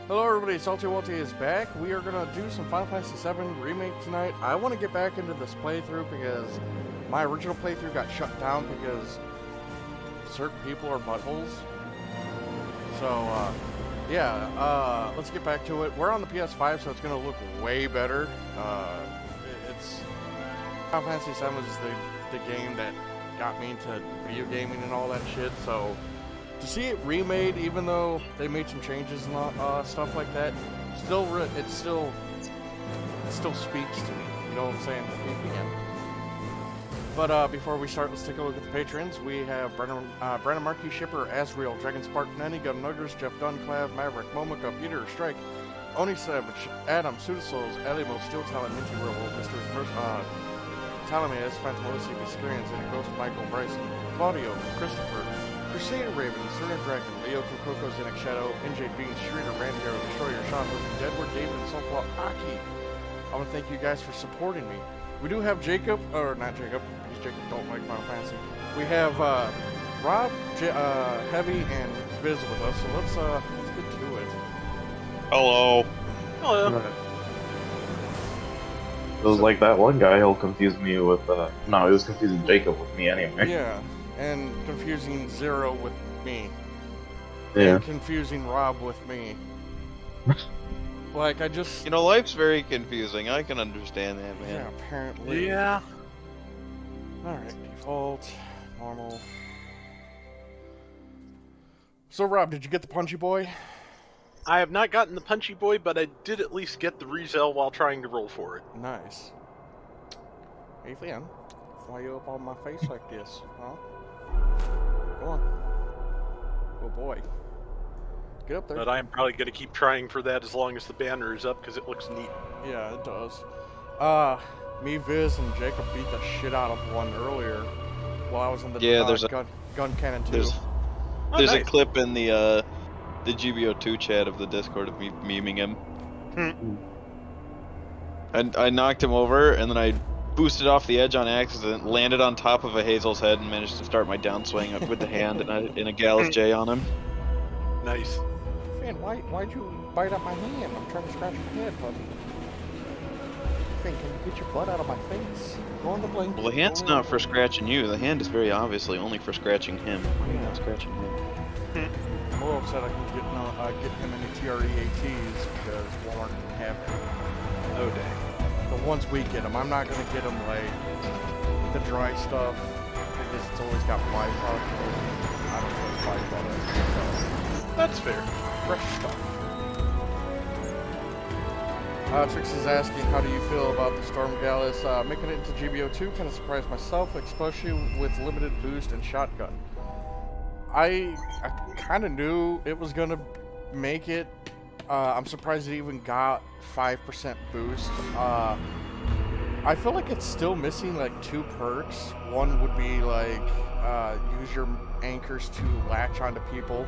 Hello everybody, Salty Walty is back. We are going to do some Final Fantasy VII Remake tonight. I want to get back into this playthrough because my original playthrough got shut down because certain people are buttholes. So, yeah, let's get back to it. We're on the PS5, so it's going to look way better. It's Final Fantasy VII is the game that got me into video gaming and all that shit, so to see it remade, even though they made some changes and stuff like that, it still speaks to me. You know what I'm saying? Again. But before we start, let's take a look at the patrons. We have Brandon Markey, Shipper, Asriel, Dragon Spark, Nenny, Gun Nuggers, Jeff Dunclav, Maverick, Momoka, Peter, Strike, Oni Savage, Adam, Pseudosouls, Elimo, Steel Talent, Minty Rebel, Mr. Talamas, Phantomology, Viscarians, and Ghost Michael, Bryson, Claudio, Christopher, Crusader Raven, Serena Dragon, Leo Kokoko, Zenix Shadow, NJ Beans, Shrieder, Randy Hero, Destroyer, Sean Hogan, Deadwood, David, and Sunflower Aki. I want to thank you guys for supporting me. We do have Jacob, or not Jacob, because Jacob don't like Final Fantasy. We have Rob, Heavy, and Viz with us, so let's get to it. Hello. Hello. It was like that one guy, he'll confuse me with, no, he was confusing Jacob with me anyway. Yeah, and confusing Zero with me. Yeah. And confusing Rob with me. Like, I just... You know, life's very confusing. I can understand that, man. Yeah, apparently. Yeah. Alright, default, normal. So, Rob, did you get the Punchy Boy? I have not gotten the Punchy Boy, but I did at least get the Rizel while trying to roll for it. Nice. Hey, Finn. Why you up on my face like this, huh? Go on. Oh, boy. Get up there. But I'm probably going to keep trying for that as long as the banner is up, because it looks neat. Yeah, it does. Me, Viz, and Jacob beat the shit out of one earlier while I was in the there's gun cannon too. There's Nice. a clip in the GBO2 chat of the Discord of me memeing him. And I knocked him over, and then I boosted off the edge on accident, landed on top of a Hazel's head, and managed to start my downswing with the hand in a Gallus J on him. Nice. Finn, why'd you bite up my hand? I'm trying to scratch your head, buddy. Finn, can you get your butt out of my face? Go on the blink. Well, the hand's not for scratching you. The hand is very obviously only for scratching him. I'm not scratching him. I'm more upset I can get him any TRE-ATs because Walmart didn't have it. Oh, dang. The ones we get them, I'm not going to get them like the dry stuff because it's always got byproduct. I don't know byproduct. That's fair. Fresh stuff. Trix is asking, how do you feel about the Storm Gallus making it into GBO2? Kind of surprised myself, especially with limited boost and shotgun. I kind of knew it was going to make it. I'm surprised it even got 5% boost. I feel like it's still missing like 2 perks. One would be like use your anchors to latch onto people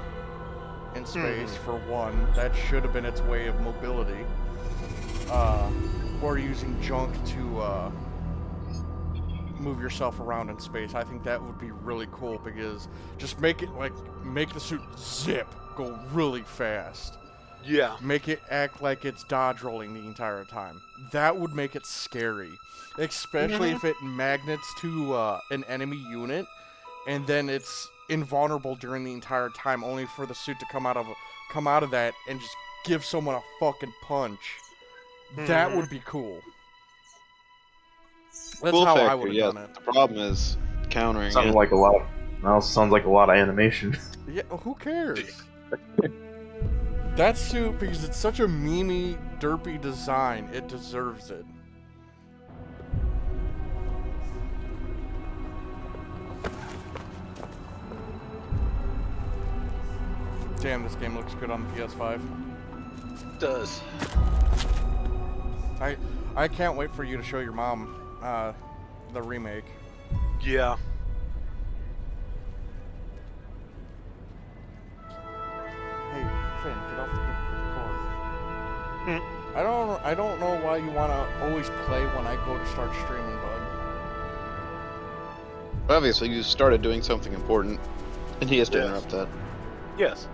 in space for one. That should have been its way of mobility. Or using junk to move yourself around in space. I think that would be really cool because just make the suit zip, go really fast. Yeah. Make it act like it's dodge rolling the entire time. That would make it scary, especially if it magnets to an enemy unit, and then it's invulnerable during the entire time, only for the suit to come out of that and just give someone a fucking punch. That would be cool. That's Cool how factor, I would have done it. The problem is countering Sounds it. like a lot. Now sounds like a lot of animation. Yeah, who cares? That suit, because it's such a memey, derpy design, it deserves it. Damn, this game looks good on the PS5. It does. I can't wait for you to show your mom the remake. Yeah. Hey, Finn, get off the cord. I don't know why you want to always play when I go to start streaming, bud. Obviously, you started doing something important, and he has to interrupt that. Yes.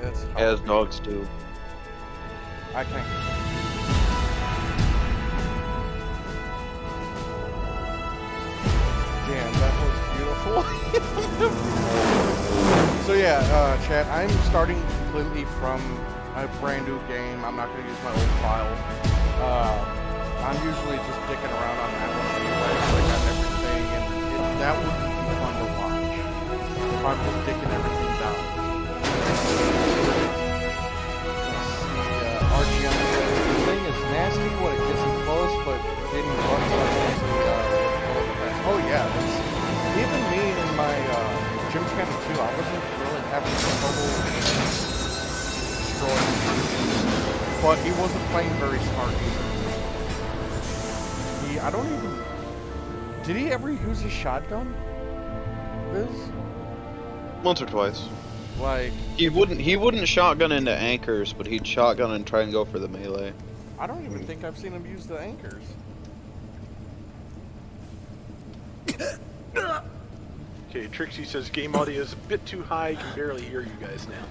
That's how As dogs do. I can't. Damn, that was beautiful. So yeah, chat, I'm starting completely from a brand new game. I'm not going to use my old file. I'm usually just dicking around on that one anyway, so I got everything, and that would be fun to watch if I'm just dicking everything down. RGM thing is nasty when it gets in close, but getting bugs like this, oh yeah, that's, even me in my Gym Cannon 2, I wasn't really having trouble destroying him, but he wasn't playing very smart either. I don't even, did he ever use his shotgun? Viz? Once or twice. Like He wouldn't shotgun into anchors, but he'd shotgun and try and go for the melee. I don't even think I've seen him use the anchors. Okay, Trixie says game audio is a bit too high. I can barely hear you guys now.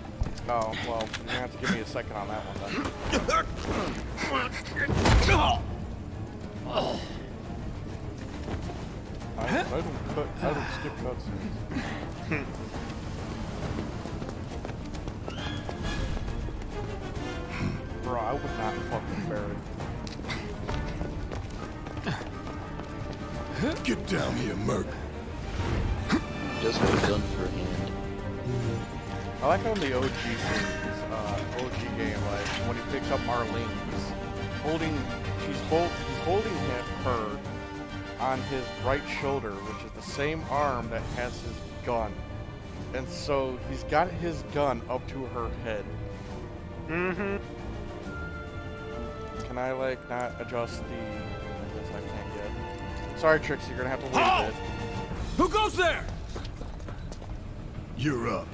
Oh, well, you're gonna have to give me a second on that one then. I don't skip cutscenes. Bro, I would not fucking bear it. Get down here, Merc. Just have a gun for hand. I like how in the OG series, OG game, like when he picks up Marlene, he's holding her on his right shoulder, which is the same arm that has his gun, and so he's got his gun up to her head. Mm-hmm. Can I like not adjust the? I guess I can't get. Sorry, Trixie, you're gonna have to wait a bit. Who goes there? You're up.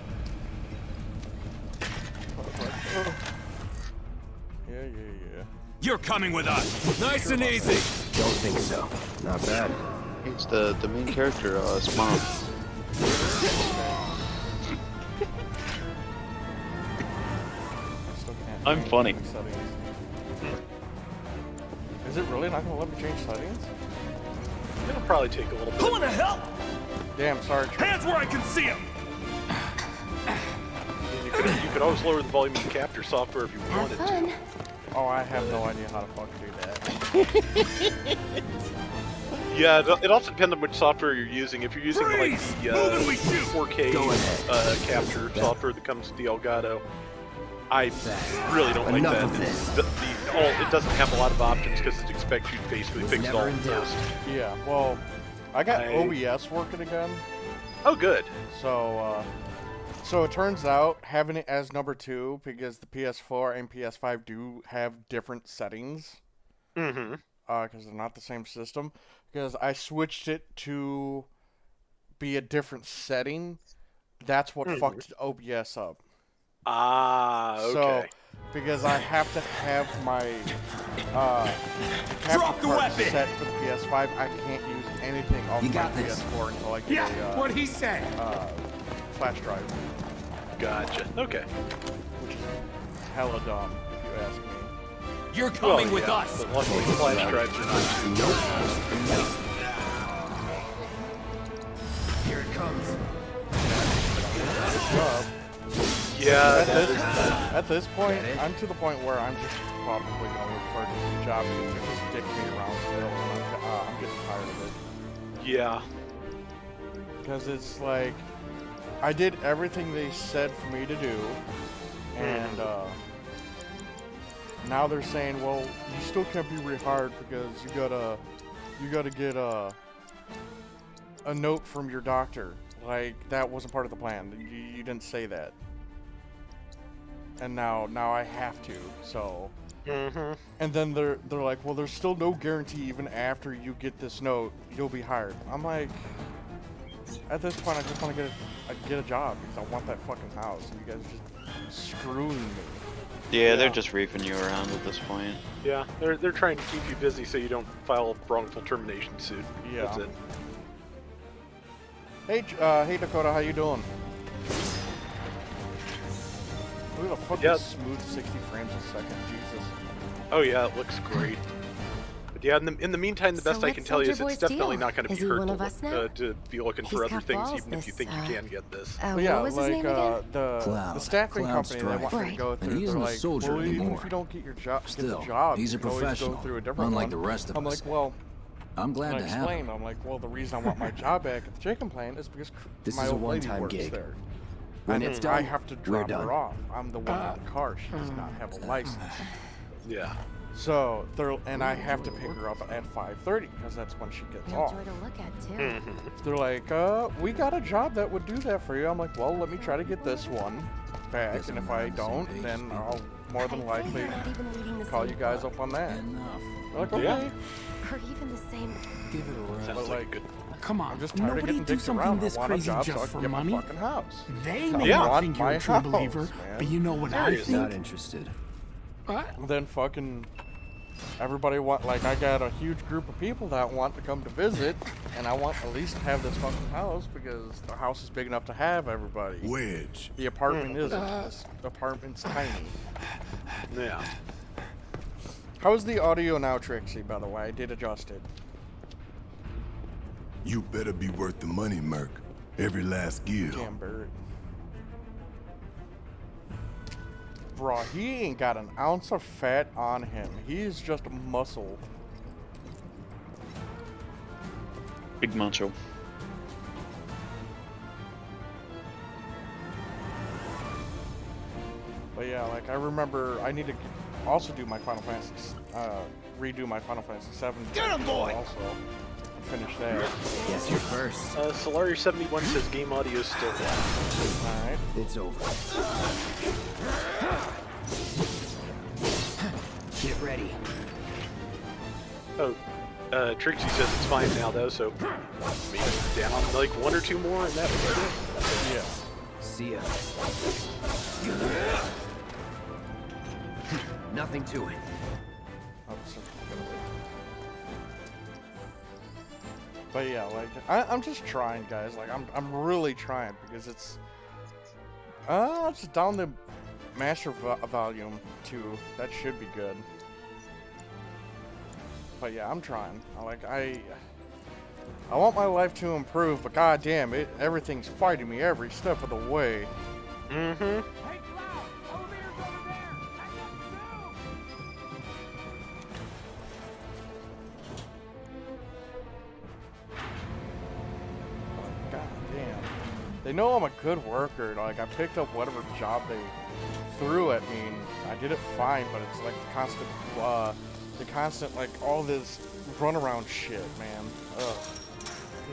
Yeah. You're coming with us. Nice and easy. Don't think so. Not bad. It's the main character, Spawn. I'm funny. Is it really not gonna let me change settings? It'll probably take a little bit. Who in the hell? Damn, sorry. Hands where I can see them. You could always lower the volume of the capture software if you wanted to. Oh, I have no idea how to fucking do that. Yeah, it also depends on which software you're using. If you're using like the 4K capture software that comes with the Elgato, I really don't like that. It doesn't have a lot of options because it expects you to basically fix it all first. Yeah, well, I got OBS working again. Oh, good. So it turns out having it as number 2, because the PS4 and PS5 do have different settings. Mm-hmm. Because they're not the same system. Because I switched it to be a different setting. That's what fucked OBS up. Ah, okay. So, because I have to have my capture card set for the PS5, I can't use anything off my PS4 until I get what'd he say? flash drive. Gotcha. Okay. Which is hella dumb, if you ask me. You're coming with us. But luckily, flash drives are not. Nope. Here it comes. Good job. Yeah. At this point, I'm to the point where I'm just probably going to look for a different job because they're just dicking me around still, and I'm getting tired of it. Yeah. Because it's like, I did everything they said for me to do, and now they're saying, well, you still can't be rehired because you gotta get a note from your doctor. Like, that wasn't part of the plan. You didn't say that. And now I have to, so. And then they're like, well, there's still no guarantee even after you get this note, you'll be hired. I'm like, at this point, I just want to get a job because I want that fucking house. And you guys are just screwing me. Yeah, they're just reefing you around at this point. Yeah, they're trying to keep you busy so you don't file a wrongful termination suit. Yeah. That's it. Hey Dakota, how you doing? Look at the fucking Yeah. smooth 60 frames a second, Jesus. Oh yeah, it looks great. But yeah, in the meantime, the So best I what's can tell you is Soldier it's Boy's definitely deal? not going to Is be he hurt one of us now? to be looking He's for other got things, balls, even if you this, think you can get this. But yeah, what was his like name again? the staffing Cloud company they want me to Strife. go And through. he They're isn't a like, soldier well, even anymore. if you don't get the Still, job, he's a you can always professional, go through a different unlike one. the rest of I'm us. like, well, I'm glad and I to have explained. him. I'm like, well, the reason I want my job back at the chicken plant is because This my is a old lady one-time works gig. there. When And it's I done, have to we're drop done. her off. I'm the one in the car. She does not have a license. Yeah. So and I have to pick her up at 5:30 because that's when she gets off. Enjoy to look at too. They're like, we got a job that would do that for you. I'm like, well, let me try to get this one back, Guess and I'm if not I on the same don't, page, then people. I'll more than I'd say likely you're not even reading the call same you guys book. up on that. Enough. They're like, Yeah. okay. Or even the same. Give it a rest. Sounds like a good. Come on, I'm just tired of nobody getting do dicked something around. this I want a crazy job so I just can for get money. my fucking house. They I may Yeah. not want think you're my a true house, believer, man. but you know what I Seriously. Not think. interested. What? Then fucking everybody like I got a huge group of people that want to come to visit, and I want at least to have this fucking house because the house is big enough to have everybody. Wedge. The apartment isn't. This apartment's tiny. Yeah. How's the audio now, Trixie, by the way? I did adjust it. You better be worth the money, Merc. Every last gill. Damn, Barrett. Bro, he ain't got an ounce of fat on him. He's just a muscle. Big macho. But yeah, like I remember I need to also do my Final Fantasy, redo my Final Fantasy 7. Get him, boy! Also, finish that. Guess you're first. Solari71 says game audio is still down. Alright. It's over. Get ready. Oh, Trixie says it's fine now though, so maybe down like one or two more, and that was it. Yeah. See ya. Nothing to it. But yeah, like I'm just trying, guys. Like I'm really trying because it's just down the master volume 2. That should be good. But yeah, I'm trying. I want my life to improve, but goddamn it, everything's fighting me every step of the way. Mm-hmm. God damn. They know I'm a good worker. Like, I picked up whatever job they threw at me, and I did it fine, but it's like the constant, like, all this runaround shit, man. Ugh.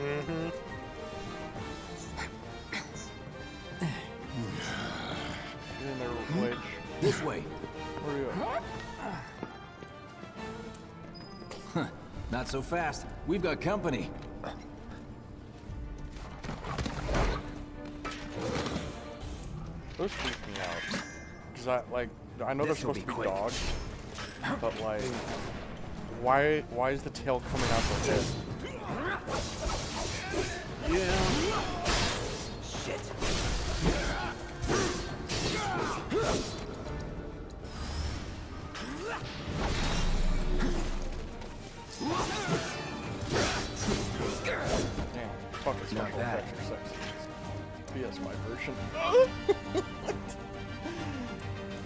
Mm-hmm. Get in there, Wedge. This way. Hurry up. Not so fast. We've got company. Those freak me out. Cause I know they're This'll supposed to be be quick. dogs, but like, why is the tail coming out like this? Yeah. Damn, fucking special Not bad. effects are sexy. PS5 version.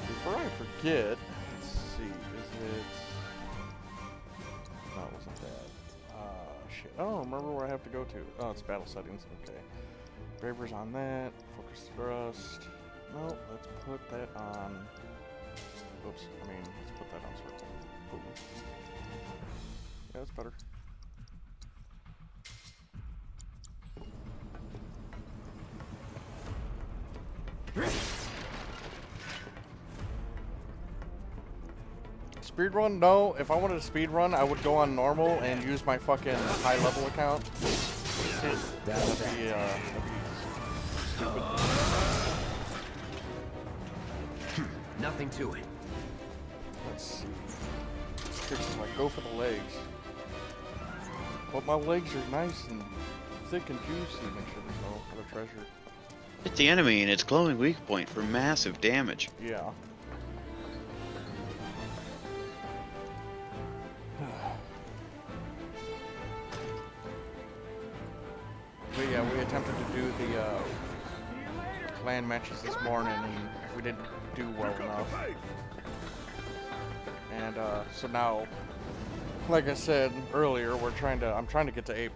Before I forget, let's see, is it... No, it wasn't that. Shit, I don't remember where I have to go to. Oh, it's battle settings, okay. Braver's on that, focus thrust. No, let's put that on... Oops, let's put that on circle. Boom. Yeah, that's better. Speed run? No. If I wanted to speed run, I would go on normal and use my fucking high level account. That'd be stupid. Nothing to it. Let's see. Trixie's like, go for the legs. But my legs are nice and thick and juicy. Make sure there's no other treasure. Hit the enemy in its glowing weak point for massive damage. Yeah. But yeah, we attempted to do the clan matches this morning, and we didn't do well enough. And so now, like I said earlier, I'm trying to get to A+,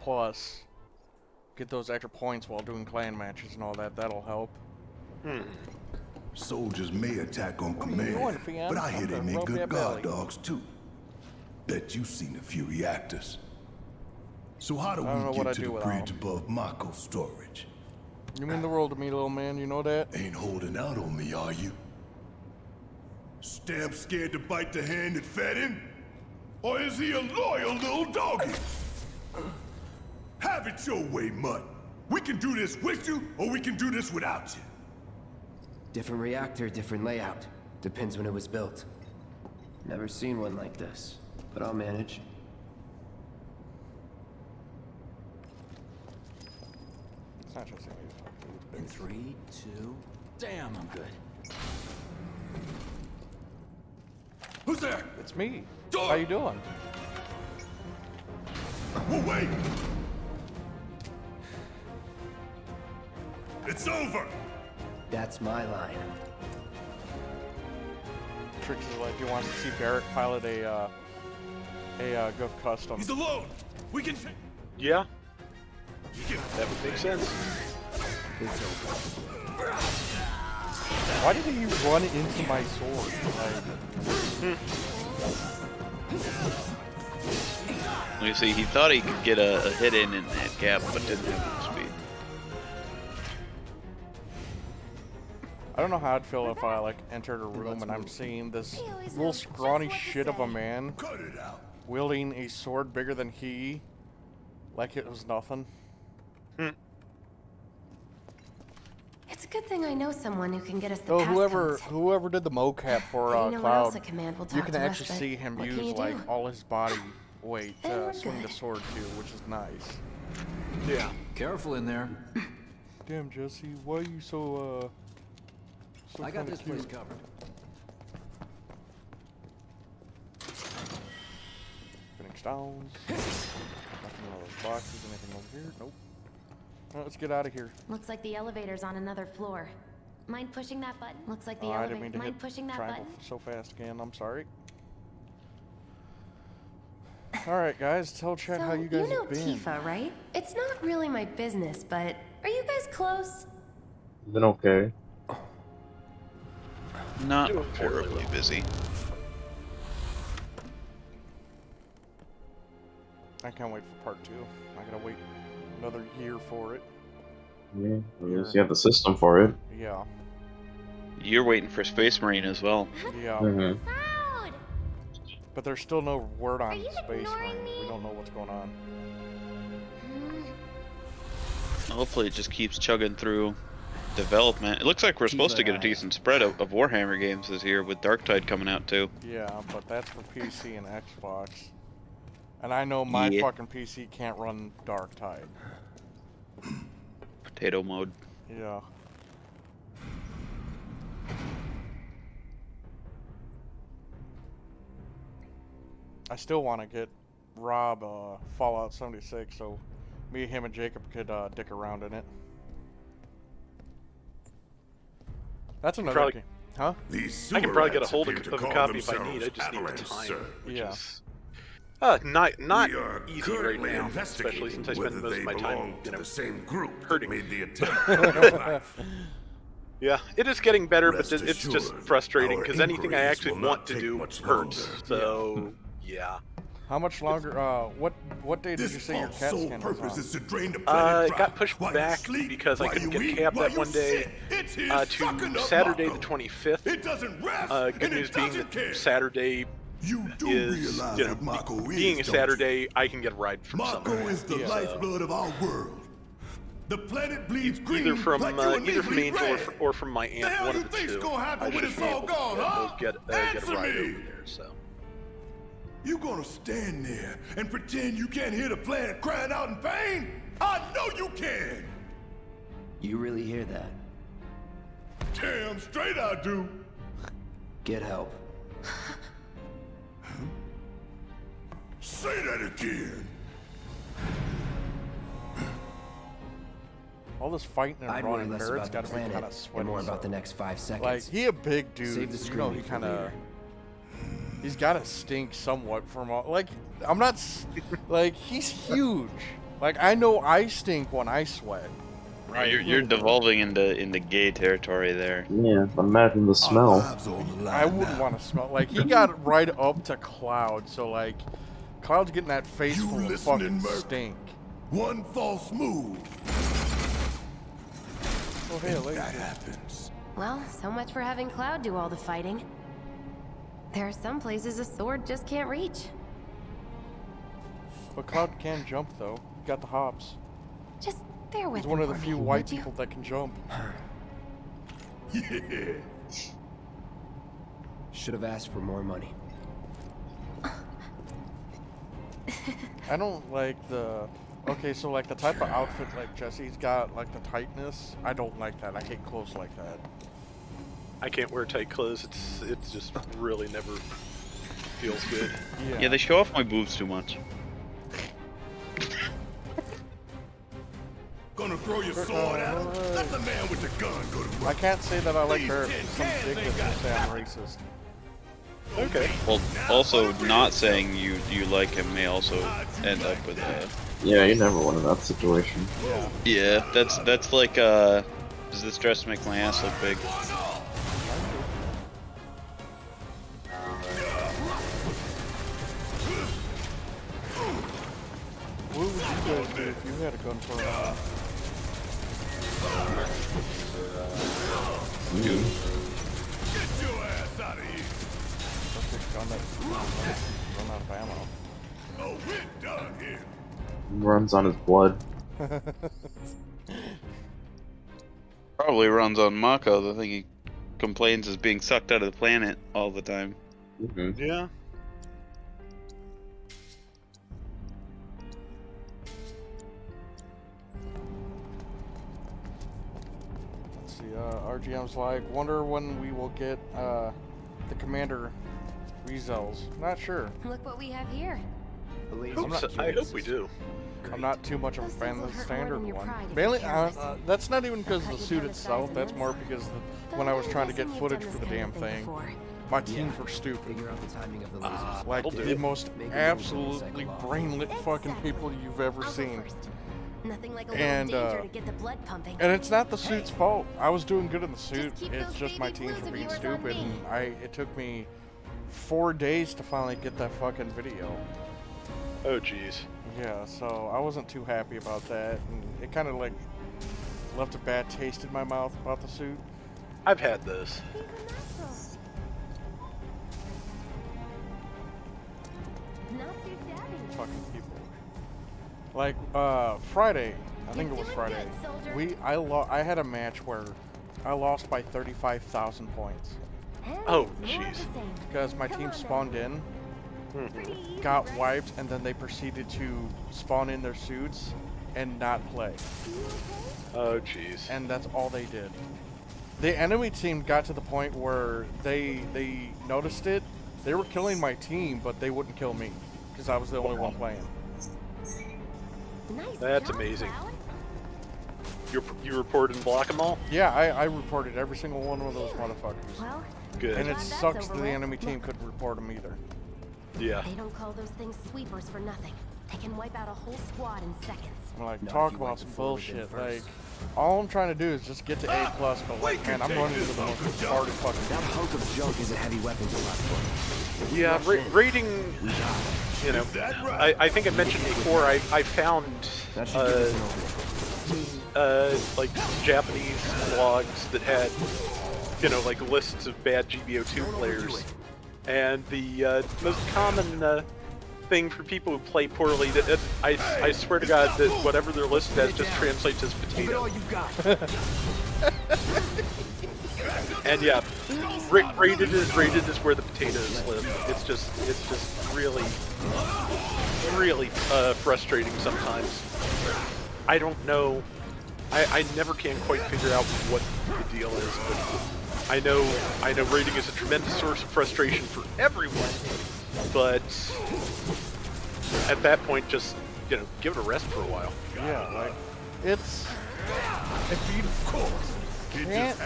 get those extra points while doing clan matches and all that. That'll help. Soldiers may attack on What are you command, doing, fam? but I hear I'm they gonna make rub good that guard belly. dogs too. Bet you've seen a few reactors. So how do I don't know we what get I to do the without bridge above Mako storage? You mean the world to me, little man, you know that? Ain't holding out on me, are you? Stamp scared to bite the hand that fed him? Or is he a loyal little doggy? Have it your way, Mutt. We can do this with you, or we can do this without you. Different reactor, different layout. Depends when it was built. Never seen one like this, but I'll manage. It's not just me. In 3, 2. Damn, I'm good. Who's there? It's me. Door! How you doing? Well, wait! It's over! That's my line. Trix is like, he wants to see Barrett pilot a Gov Custom. He's alone! We can... Yeah. That would make sense. It's over. Why did he run into my sword? You see, he thought he could get a hit in that gap, but didn't have the speed. I don't know how I'd feel if I like entered a room and I'm seeing this little scrawny shit of a man Cut it out! wielding a sword bigger than he, like it was nothing. It's a good thing I know someone who can get us the Oh, passcodes. whoever did the mocap for Anyone else Cloud, at command will you talk can to us, actually but see him what can use you like do? all his body weight And to we're swing the good. sword too, which is nice. Yeah. Careful in there. Damn, Jesse, why are you so I got kinda this place cute? covered. Phoenix Downs. Nothing in those boxes. Anything over here? Nope. Alright, let's get out of here. Looks like the elevator's on another floor. Mind pushing that button? Looks like the Oh, I didn't elevator. mean to Mind hit pushing that triangle button? so fast again. I'm sorry. Alright, guys, tell Chad how you guys know have been. Tifa, right? It's not really my business, but are you guys close? Been okay. Not Doing fairly horribly well. busy. I can't wait for part 2. I gotta wait another year for it. Yeah, I guess you have the system for it. Yeah. You're waiting for Space Marine as well. Yeah. Mm-hmm. Cloud! But there's still no word on you Space ignoring Marine. me? We don't know what's going on. Hopefully it just keeps chugging through development. It looks like we're supposed to get a decent spread of Warhammer games this year with Darktide coming out too. Yeah, but that's for PC and Xbox. And I know my Yeah. fucking PC can't run Darktide. Potato mode. Yeah. I still want to get Rob Fallout 76, so me, him, and Jacob could dick around in it. That's another Probably- game. Huh? These I can probably get a sewer hold rats of appear a to copy call if I need. I themselves just need the Avalanche, time, sir. which Yeah. is not We are easy right currently now, especially since I investigating spend whether most they of my belong time, to you know. the same group that hurting. made the attempt on your life. Yeah, it is getting better, Rest but it's just assured, frustrating our because anything I inquiries actually will not want to take do much hurts. longer. So, yeah. How much longer? What day did you This say your fault's CAT sole scan was purpose on? is to drain the planet It dry. got pushed While you back sleep, because I while couldn't you get eat, cab while that you one day sit. It's here sucking to up Saturday Mako. the 25th. It doesn't rest, Good and news it being doesn't that care. Saturday You do is, realize you know, what Mako is, being a don't Saturday, I can get a ride from Mako somewhere. is the Yeah. lifeblood of our world. The planet bleeds green Either from like you and me either from bleed Angel red. or from my The aunt, hell one you of the think's two. gonna happen I when should it's be all able gone, to huh? get a Answer ride me. over there. So. You gonna stand there and pretend you can't hear the planet crying out in pain? I know you can! You really hear that? Damn straight I do. Get help. Say that again. All this fighting and I'd worry running, less Barrett's about the got to be kind planet of sweaty. and more about the next 5 seconds. Like, he a big dude. Save the You know, he screaming for kind of... later. He's got to stink somewhat from all... Like, I'm not... Like, he's huge. Like, I know I stink when I sweat. Right, you're devolving into gay territory there. Yeah, imagine the Our smell. lives on the line I wouldn't now. want to smell... Like, he got right up to Cloud, so, like... Cloud's getting that face You full of listening, fucking Merc? stink. One false move. Oh, hey, and lady. that happens. Well, so much for having Cloud do all the fighting. There are some places a sword just can't reach. But Cloud can jump, though. He got the hops. Just bear with He's one him of the for few me, white would you? people that can jump. Yeah. Should have asked for more money. I don't like the... Okay, so like the type of outfit like Jesse's got, like the tightness, I don't like that. I hate clothes like that. I can't wear tight clothes. It's just really never feels good. Yeah, they show off my boobs too much. Gonna throw your sword at him? Let the man with the gun go to I work. can't say that I like These her. tin Some cans dick ain't that got say I'm racist. Okay. Well, also not saying you like him may also end up with Yeah, you never want in that situation. yeah. That's like does this dress make my ass look big? What would you guys do if you had a gun for a while? Get your ass out of here. Just a gun that run out of ammo. Oh, we're done here. Runs on his blood. Probably runs on Mako. The thing he complains is being sucked out of the planet all the time. Mm-hmm. Yeah. Let's see, RGM's like, wonder when we will get the commander rezels. Not sure. Look what we have here. The laser I'm not I hope we do. I'm not too much of a Those fan things of the will hurt more standard than your one. pride if Mainly, you're careless. that's not even because of Cut the you suit down to size itself. and That's then more some. because Though when I was I'm trying to guessing get you've footage done for this the kind damn of thing thing, before. my teams were stupid. Figure out the timing of the lasers. Like That'll do the it. most Make a move absolutely when they cycle off. brain-lit fucking Exactly. people you've ever I'll go seen. first. Nothing like a And, little danger to get the blood pumping. And it's not the suit's fault. I was doing good in the suit. keep It's those just my baby teams blues were of being yours on stupid, me. and it took me 4 days to finally get that fucking video. Oh, jeez. Yeah, so I wasn't too happy about that, and it kind of like left a bad taste in my mouth about the suit. I've had this. Not too shabby. Fucking people. Like Friday, I think it was doing Friday. good, soldier. I had a match where I lost by 35,000 points And Oh, it's more of jeez. the same. because my Come team on, then. spawned in, Pretty easy, got right? wiped, and then they proceeded to spawn in their suits and not play. Oh, jeez. And that's all they did. The enemy team got to the point where they noticed it. They were killing my team, but they wouldn't kill me because I was the only one playing. Nice That's job, amazing. Cloud. You report and block them all? Yeah, I reported every single one of those motherfuckers. Well, Good. And it glad that's sucks over that the with. enemy team couldn't report them either. Yeah. they don't call those things sweepers for nothing. They can wipe out a whole squad in seconds. I'm like, No, talk you about went some forward then bullshit. first. Like, all I'm trying to do is just get to A+, but like, man, I'm running into the most retarded fucking That hunk of junk is a heavy weapons platform. Yeah, rating, you know, that right? I think I mentioned before, I found, That should give us an opening. like Japanese blogs that had, you know, like lists of bad GBO2 players. And the most common thing for people who play poorly, I swear to God that whatever they're listed as just translates as Give it all potato. you got. And yeah, rated is where the potatoes live. It's just really frustrating sometimes. I don't know I never can quite figure out what the deal is, but I know raiding is a tremendous source of frustration for everyone, but at that point, just, you know, give it a rest for a while. Yeah, like, it's... If you can't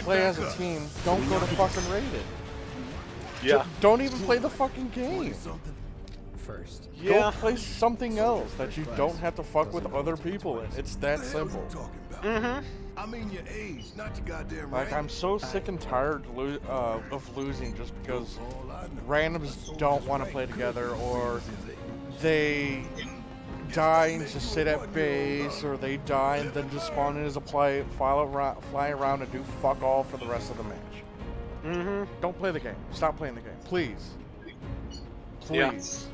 play as a team, don't go to fucking raided. Yeah. Don't even play the fucking game. First. Go Yeah. play something else that you don't have to fuck with other people in. It's that simple. Mm-hmm. I mean your age, not your goddamn Like, I'm so sick and tired of losing just because randoms don't want to play together, or they die and just sit at base, or they die and then just spawn in as a fly around and do fuck all for the rest of the match. Mm-hmm. Don't play the game. Stop playing the game, please. Please.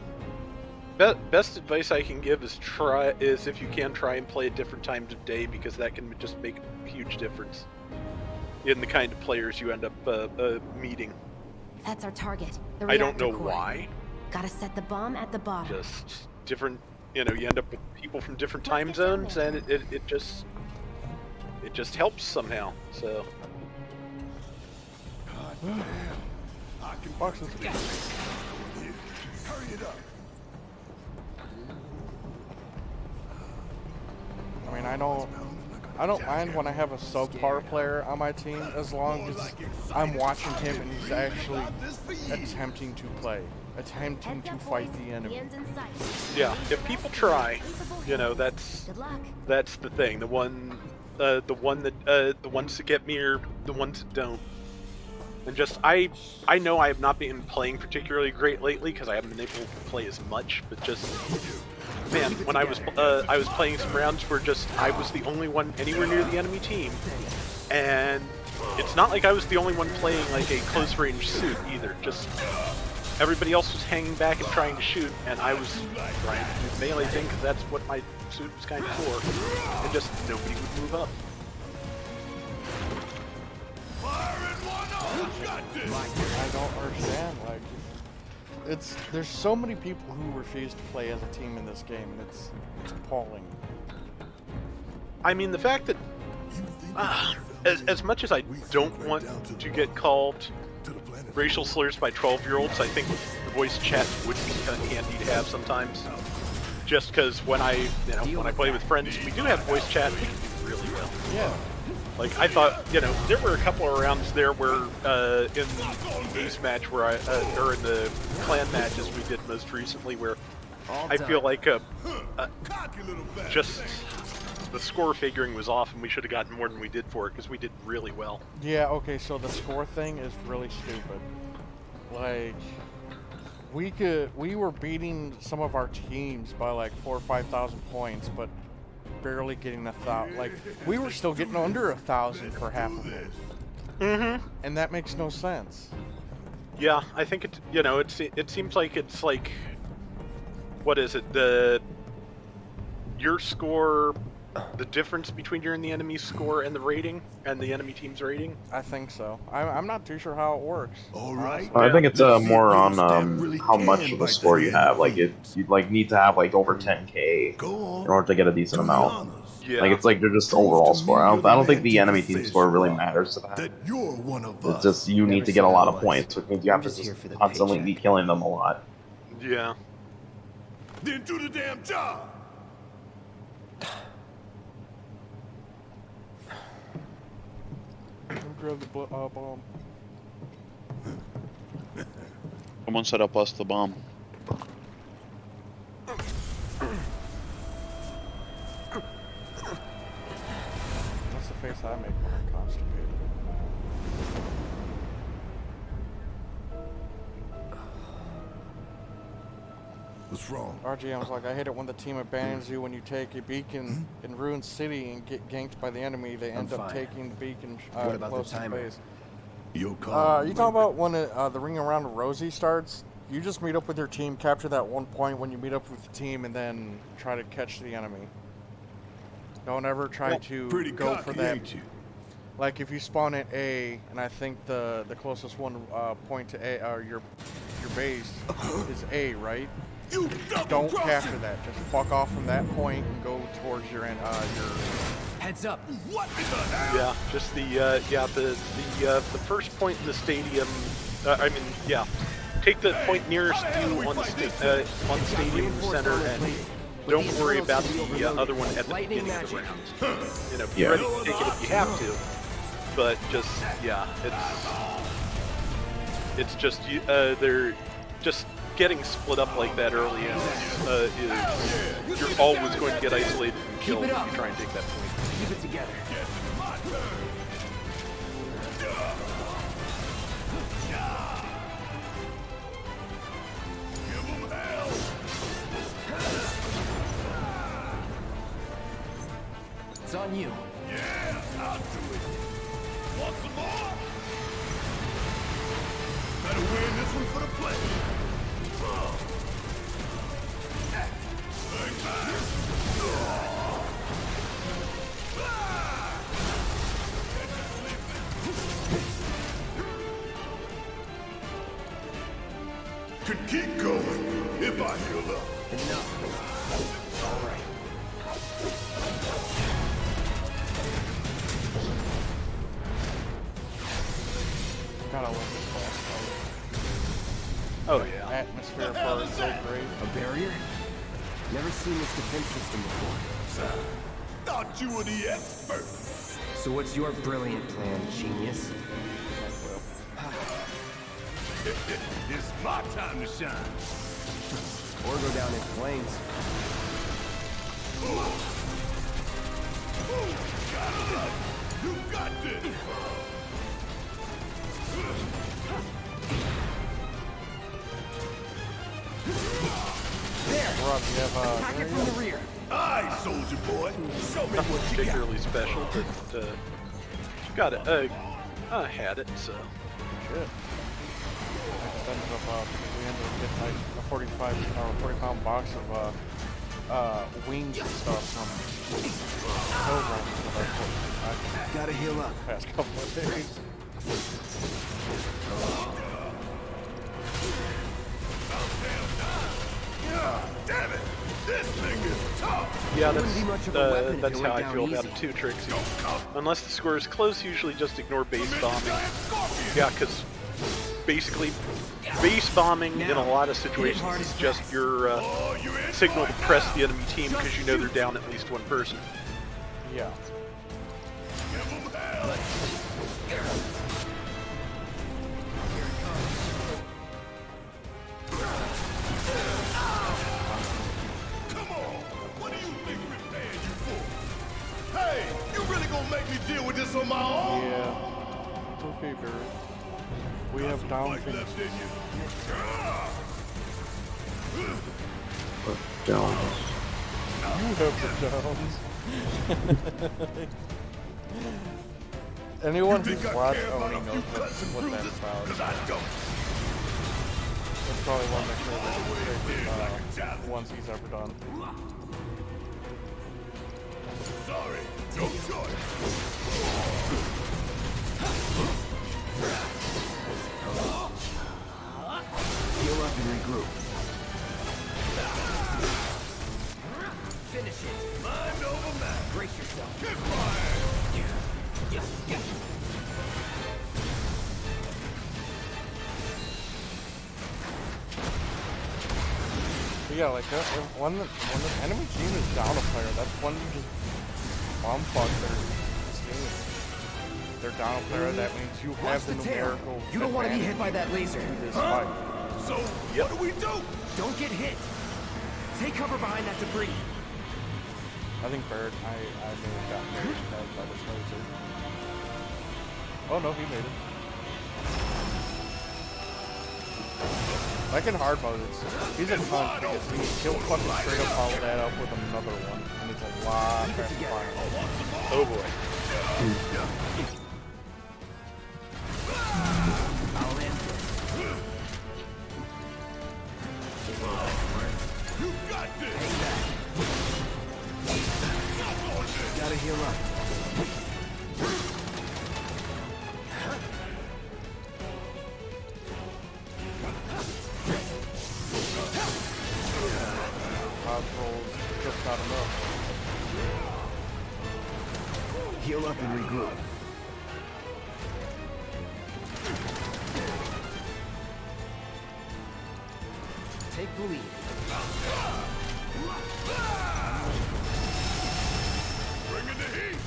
Yeah. Best advice I can give is if you can, try and play at different times of day, because that can just make a huge difference in the kind of players you end up meeting. That's our target. The I don't reactor know core. why. Gotta set the bomb at the bottom. Just different, you know, you end up with people from different time zones, and it just helps somehow. So. Boxes. Hurry it up. I mean, I don't mind when I have a subpar player on my team, as long as I'm watching him and he's actually attempting to play, attempting to fight the enemy. Yeah, if people try, you know, that's the thing. The ones that get me are the ones that don't. And just I know I have not been playing particularly great lately because I haven't been able to play as much. But just, man, when I was playing some rounds where just I was the only one anywhere near the enemy team, and it's not like I was the only one playing like a close range suit either. Just everybody else was hanging back and trying to shoot, and I was trying to do the melee thing because that's what my suit was kind of for, and just nobody would move up. I don't understand. Like, there's so many people who refuse to play as a team in this game, and it's appalling. I mean, the fact that as much as I don't want to get called racial slurs by 12-year-olds, I think the voice chat would be kind of handy to have sometimes. Just because when I play with friends, we do have voice chat. We can do really well. Yeah. Like, I thought, you know, there were a couple of rounds there where, in the Ace match where or in the clan matches we did most recently, where I feel like just the score figuring was off, and we should have gotten more than we did for it, because we did really well. Yeah, okay, so the score thing is really stupid. Like, we were beating some of our teams by like 4,000 or 5,000 points, but barely getting 1,000. Like, we were still getting under 1,000 for half of it. Mm-hmm. And that makes no sense. Yeah, I think it seems like it's like, what is it? Your score, the difference between your and the enemy's score and the rating, and the enemy team's rating? I think so. I'm not too sure how it works. All right. I think it's more on how much of a score you have. Like, you need to have like over 10k in order to get a decent amount. Yeah. Like, it's like they're just overall score. I don't think the enemy team score really matters to that. You're one of It's just you need to get a lot of points, which means you have to just constantly be killing them a lot. Yeah. Then do the damn job. Grab the bomb. Someone said I'll bust the bomb. That's the face I make when I'm constipated. What's wrong? RGM's like, I hate it when the team abandons you when you take a beacon in Ruined City and get ganked by the enemy. They end up taking the beacon close to base. You talking about when the ring around Rosie starts? You just meet up with your team, capture that one point when you meet up with the team, and then try to catch the enemy. Don't ever try to go for that. Like, if you spawn at A, and I think the closest one point to A, or your base is A, right? Don't capture that. Just fuck off from that point and go towards your Heads up. What in the hell? Yeah, just the first point in the stadium. Take the point nearest you on the stadium center, and don't worry about the other one at the beginning of the round. You know, be ready to take it if you have to, but just it's just they're just getting split up like that early on. You're always going to get isolated and killed if you try and take that point. Keep it together. It's on you. Yeah, I'll do it. Want some more? Better win this one for the play. Could keep going if I heal up. Enough. All right. Gotta love this boss fight. Oh yeah. Atmosphere part is so great. A barrier? Never seen this defense system before. Thought you were the expert. So what's your brilliant plan, genius? It's my time to shine. Or go down in flames. You got this. Rob, you have Attack it from the rear. Aye, soldier boy. Show me Nothing what you got. particularly special, but got it. I had it, so. shit. I ended up, we ended up getting like a 45 or 40-pound box of wings and stuff from Pilgrims that Gotta heal up. I past couple of days. Damn it! This thing is tough! Yeah, Wouldn't be much of a weapon if that's it how went I feel down about easy. it too, Trixie. Unless the score is close, usually just ignore base bombing. Yeah, because basically, base bombing in a lot of situations is just your signal to press the enemy team because you know they're down at least one person. Yeah. Come on! What do you think we're paying you for? Hey! You really gonna make me deal with this on my own? Yeah. It's okay, Barry. We have down Like things. left in you. Jones. You have the Jones. Anyone You who's think I watched care about Oni a few knows cuts and what that's bruises? about. 'Cause I don't. That's probably one of my favorite ones he's ever done. Sorry, no choice. Heal up and regroup. Finish it. Mind over matter. Brace yourself. Get fired. But yeah, like when the enemy team is down a player, that's when you just bomb fuck their team. They're down a player, that means you have the numerical You don't want to be hit by that laser. to this fight. So, what do we do? Don't get hit. Take cover behind that debris. I think Barrett, I may have gotten very bad by this laser. Oh no, he made it. Like in hard mode, he's a punch because he'll fucking straight up follow that up with another one, and it's a lot faster flying. Oh boy. I'll end You got this. Hang back. Gotta heal up. Dodge rolls just not enough. Heal up and regroup. Take the lead. Bring in the heat.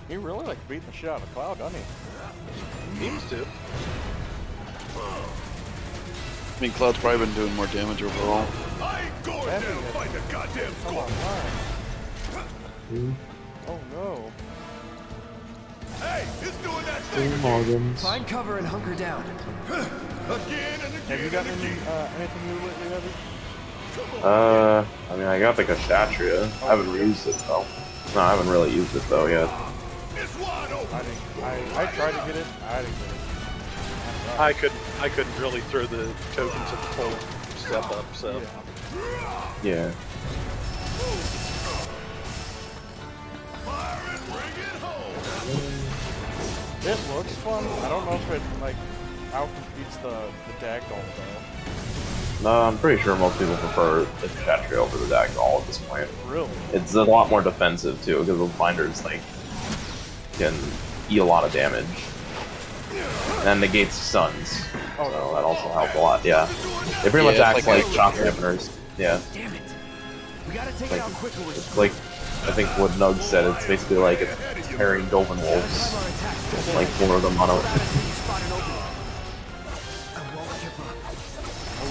He really like beating the shit out of Cloud, doesn't he? Seems to. I mean, Cloud's probably been doing more damage overall. I ain't going down to fight the goddamn Come on, scorpion. why? Oh no. Hey, it's doing that thing again. Morgans. Find cover and hunker down. Again and again. Have you gotten and any, again. anything new lately, Heavy? I mean, I got the Kshatriya. I haven't used it though. No, I haven't really used it though yet. It's wide open. I tried to get it. I didn't get it. I couldn't really throw the tokens at the full step up, so. Yeah. Fire and bring it home. It looks fun. I don't know if it like outcompetes the Dagdoll though. No, I'm pretty sure most people prefer the Kshatriya over the Dagdoll at this point. Really? It's a lot more defensive too, because those binders like can eat a lot of damage. And negates stuns. Oh, So that also helps a lot, yeah. They pretty much act like shock dampeners. Yeah. Damn it. We gotta take it out quicker with It's like, I think what Nug said, it's basically like it's carrying Dolphin Wolves. Like 4 of them on a... I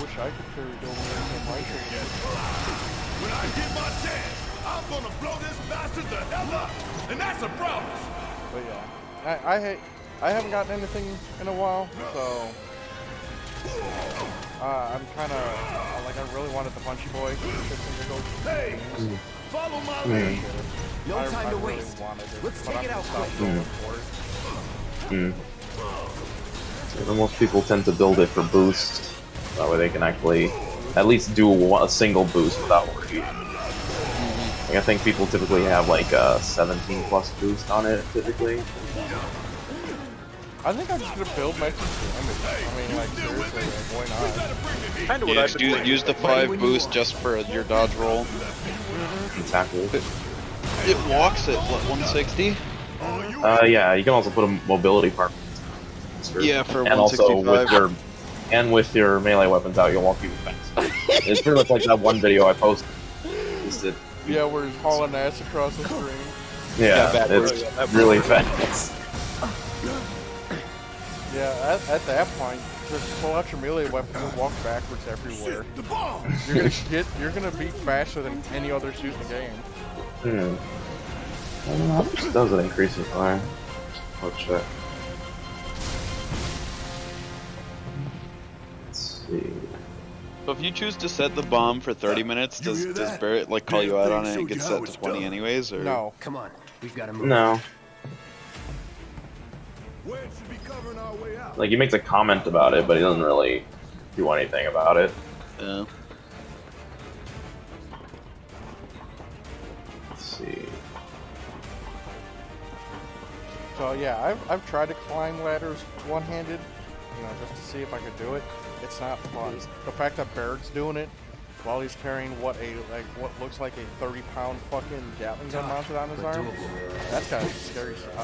wish I could carry Dolan in my train. When I get my chance, I'm gonna blow this bastard the hell up. And that's a promise. But yeah, I haven't gotten anything in a while, so I'm kind of like I really wanted the Punchy Boy. Hey, follow my lead. No time to really waste. wanted it, Let's but take I'm it out gonna stop quick. going for it. So most people tend to build it for boost. That way they can actually at least do a single boost without worry. Like, I think people typically have like a 17 plus boost on it, typically. I think I'm just gonna build my damage. I mean, like seriously, like, why not? Kind of what Yeah, I've been use the 5 boost just for your dodge roll. Exactly. It walks at what, 160? Yeah, you can also put a mobility part. Yeah, for and also 165. with your melee weapons out, you'll walk even faster. It's pretty much like that one video I posted. Yeah, we're hauling ass across the screen. Yeah, backwards. it's really fast. Yeah, at that point, just pull out your melee weapon and walk backwards everywhere. You're gonna be faster than any other suit in the game. I don't know how much does it increase in fire? Let's check. Let's see. So if you choose to set the bomb for 30 minutes, does Barrett like call you out on it and it gets set to 20 anyways, or? No. Come on, we've got to move. No. Like, he makes a comment about it, but he doesn't really do anything about it. Yeah. Let's see. So yeah, I've tried to climb ladders one-handed, you know, just to see if I could do it. It's not fun. The fact that Barrett's doing it while he's carrying what looks like a 30-pound fucking Gatling gun mounted on his arm, that's kind of scary shit.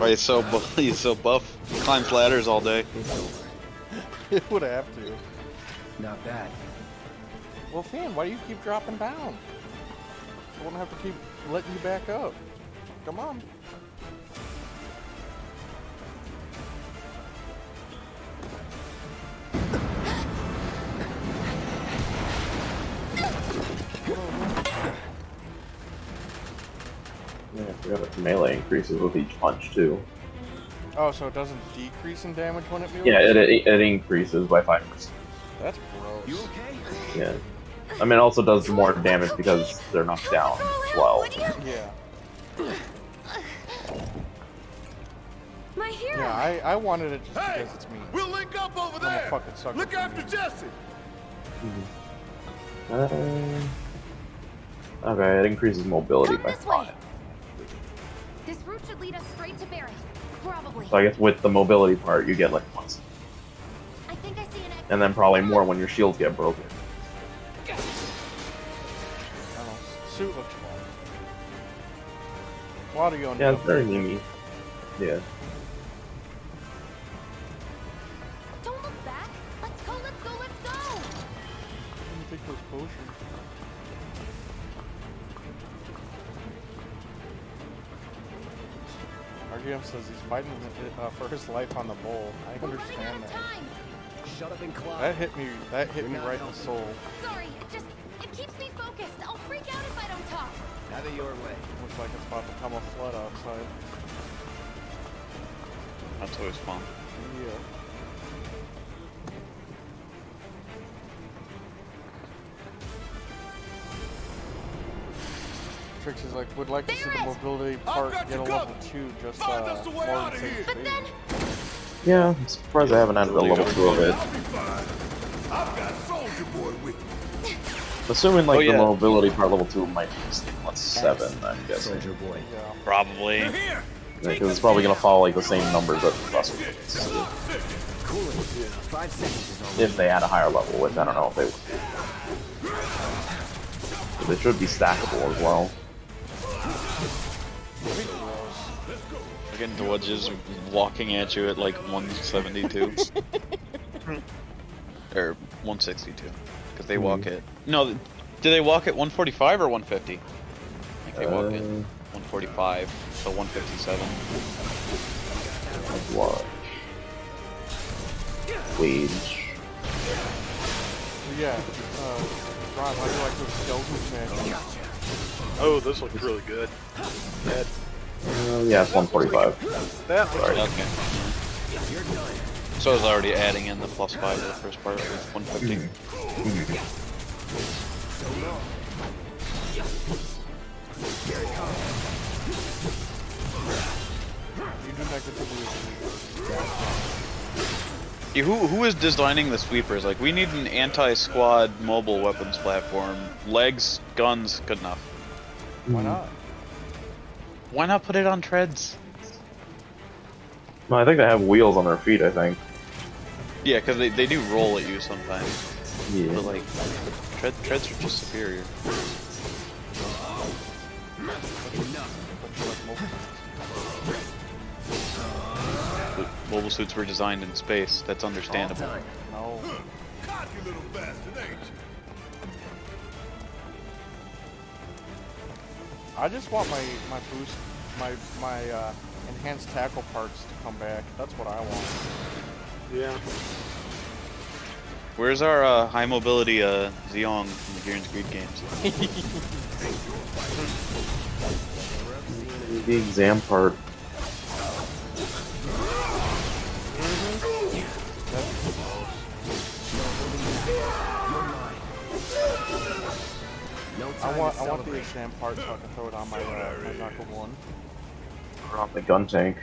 Right, he's so buff. He climbs ladders all day. It would have to. Not bad. Well, Finn, why do you keep dropping down? I won't have to keep letting you back up. Come on. Yeah, I forgot that the melee increases with each punch, too. Oh, so it doesn't decrease in damage when it moves? Yeah, it increases by 5%. That's gross. You okay? Yeah. I mean, it also does more damage because they're knocked down as well. Yeah. My hero. Yeah, I wanted it just Hey, because it's me. we'll link up over I'm a there. fucking sucker Look for after me. Jesse. Okay, it increases mobility Come by this way. 5. This route should lead us straight to Barrett. Probably. So I guess with the mobility part, you get like plus. I think I see an exit. And then probably more when your shields get broken. I don't know. Suit looks fun. Claudio. Yeah, it's very memey. Yeah. Don't look back. Let's go, let's go, let's go. Let me take those potions. RGM says he's fighting for his life on the bowl. I understand that. Shut up and climb. That hit me You're not right in the helping. soul. Sorry, it keeps me focused. I'll freak out if I don't talk. Have it your way. Looks like it's about to come a flood outside. That's always fun. Yeah. Trixie's like, would like to see the mobility part got get a you level covered. 2 just Find us the way more out than of here. safe But then, Yeah, I'm surprised I haven't added a level 2 of it. I'll be fine. I've got Soldier Boy with me. Assuming like Oh, yeah. the mobility part level 2 might be what's 7, I'm guessing. Soldier boy. Yeah. Probably. Here. Because it's probably gonna follow like the same numbers that the plus ones. Cooling. 5 seconds is all. If they add a higher level, which I don't know if they would. But they should be stackable as well. Again, Dwudges walking at you at like 172. Or 162. Because they walk at... No, do they walk at 145 or 150? I think they walk at 145, so 157. What? Wage. Yeah, Ron, how do you like those skeleton matches? Oh, this looks really good. That, Yeah, it's 145. that looks Sorry. Okay. So I was already adding in the plus 5 to the first part with 150. You do negatively. Yeah, who is designing the sweepers? Like, we need an anti-squad mobile weapons platform. Legs, guns, good enough. Why not? Why not put it on treads? No, I think they have wheels on their feet, I think. Yeah, because they do roll at you sometimes. Yeah. But like, treads are just superior. But mobile suits were designed in space. That's understandable. No. Cocky little bastard, ain't you? I just want my boost, my enhanced tackle parts to come back. That's what I want. yeah. Where's our high mobility Zeong from the Gear and Greed games? The exam part. I want the exam part so I can throw it on my knuckle one. Or on the gun tank.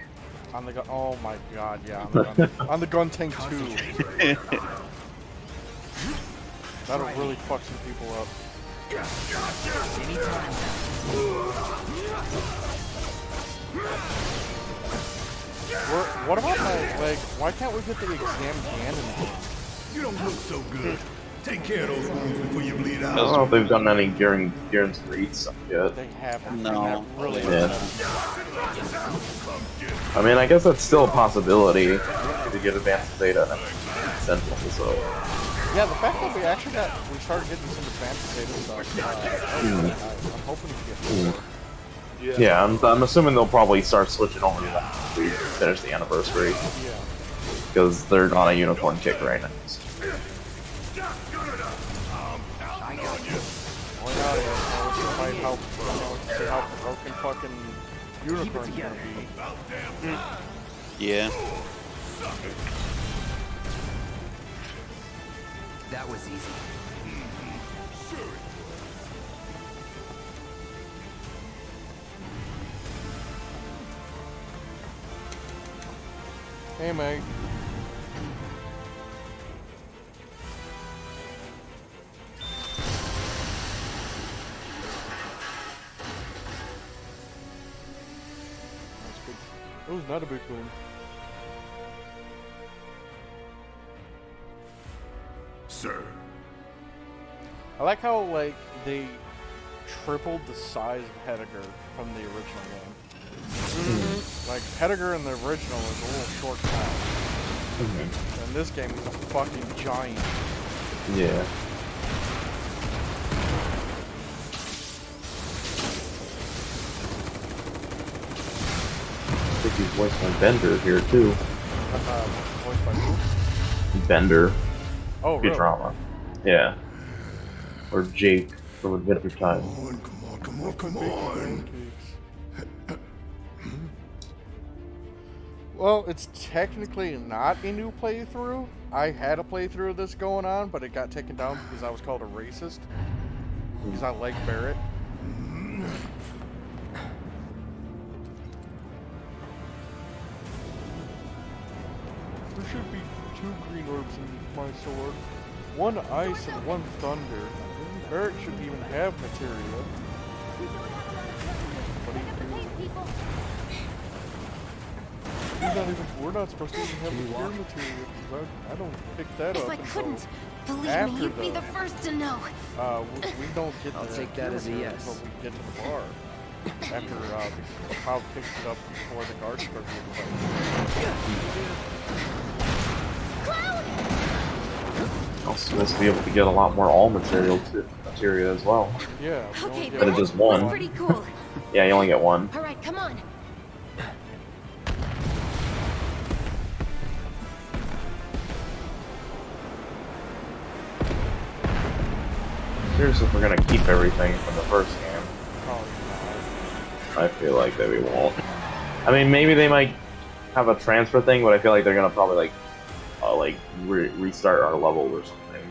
On the gun. Oh my god, yeah, on the gun. On the gun tank too. That'll really fuck some people up. What about my leg? Why can't we get the exam hand in the game? You don't look so good. Take care of those wounds before you bleed I out. don't know if they've done any Gearing Greed stuff yet. They haven't. No. They have really Yeah. I mean, I guess that's still a possibility to get advanced data and Sentinel, so. Yeah, the fact that we started getting some advanced data stuff, I'm hoping to get more. Yeah, I'm assuming they'll probably start switching over to that when we finish the anniversary. Yeah. Because they're on a unicorn kick right now. So. Well, now let's see how broken fucking unicorn's gonna be. Yeah. That was easy. Hey, mate. That's good. It was not a big boom. Sir. I like how, like, they tripled the size of Heidegger from the original game. Like, Heidegger in the original is a little short time. And this game is a fucking giant. Yeah. I think he's voiced by Bender here too. Voiced by who? Bender. Oh, really? Futurama. Yeah. Or Jake from Adventure Time. Come on. Well, it's technically not a new playthrough. I had a playthrough of this going on, but it got taken down because I was called a racist. Because I like Barrett. There should be 2 green orbs in my sword. 1 ice and 1 thunder. Barrett shouldn't even have materia. But he do. He's not even, we're not supposed to even have pure material, because I don't pick that If up I until couldn't, believe after me, you'd be the first to know. we don't get I'll the take that pure as a material yes. until we get to the bar. After the crowd picks it up before the guards start getting Also supposed to be able to get a lot more all materia as well. Yeah, we Okay, only get But it's just one. that's pretty cool. Yeah, you only get 1. All right, come on. Seriously, if we're gonna keep everything from the first game, probably not. I feel like that we won't. I mean, maybe they might have a transfer thing, but I feel like they're gonna probably restart our level or something.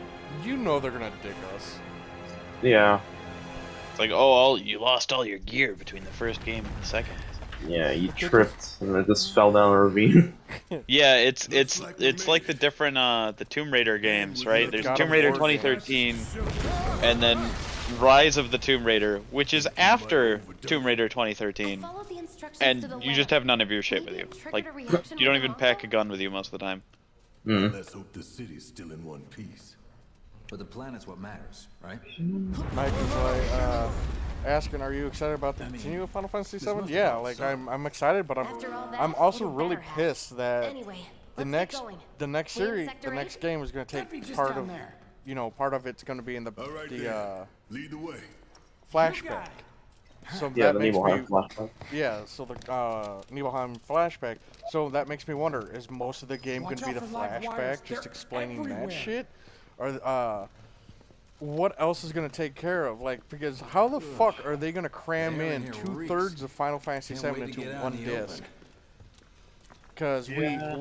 You know they're gonna dig us. Yeah. It's like, oh, you lost all your gear between the first game and the second. Yeah, you tripped and it just fell down a ravine. Yeah, it's like the different the Tomb Raider games, right? There's God Tomb of Raider War 2013, and then Rise of the Tomb Raider, which is after Tomb Raider 2013, Follow the instructions and to the you just letter. have none of your shit with Maybe you. it triggered Like, a reaction you don't with even the pack a monster? gun with you most of the time. Let's hope the city's still in one piece. But the planet's what matters, right? Mike is like, asking, are you excited about the continue of Final Fantasy VII? Yeah, like I'm excited, but After all that, I'm also you really better have. pissed that Anyway, the let's get next going. We in series, Sector the 8? next game is going to That'd be take just part down of, there. you know, part of it's going to be in the All right, there. Lead the way. flashback. So Yeah, that the makes Nibelheim me, flashback. yeah, so the Nibelheim flashback. So that makes me wonder: is most of the game going Watch to be out the for live wires. flashback, just They're explaining everywhere. that shit, or what else is going to take care of? Like, because how the fuck are they going to cram Air in in here 2/3 of Final Fantasy Can't VII wait to into get out one in the disc? open. Because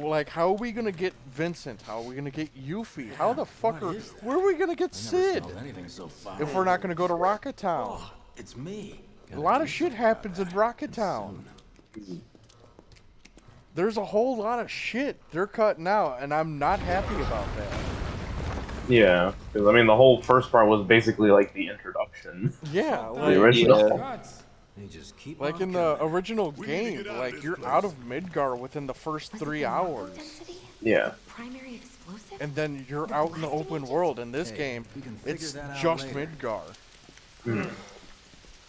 like, how are we going to get Vincent? How are we going to get Yuffie? How the fuck are, where are we going to get I never Sid? smelled anything so foul. If we're not going to go to Rocket Town? Oh, it's me. A lot of shit happens in Rocket Town. There's a whole lot of shit they're cutting out, and I'm not happy about that. Yeah, because I mean, the whole first part was basically like the introduction. Yeah, The like, original. Guts. They just keep like on in the coming. original We need to game, get out of like this you're place. out of Midgar within the first Was it 3 the low hours, density? Yeah. Primary explosive? and then you're out in the open world. In this Hey, game, we can figure it's that out just later. Midgar.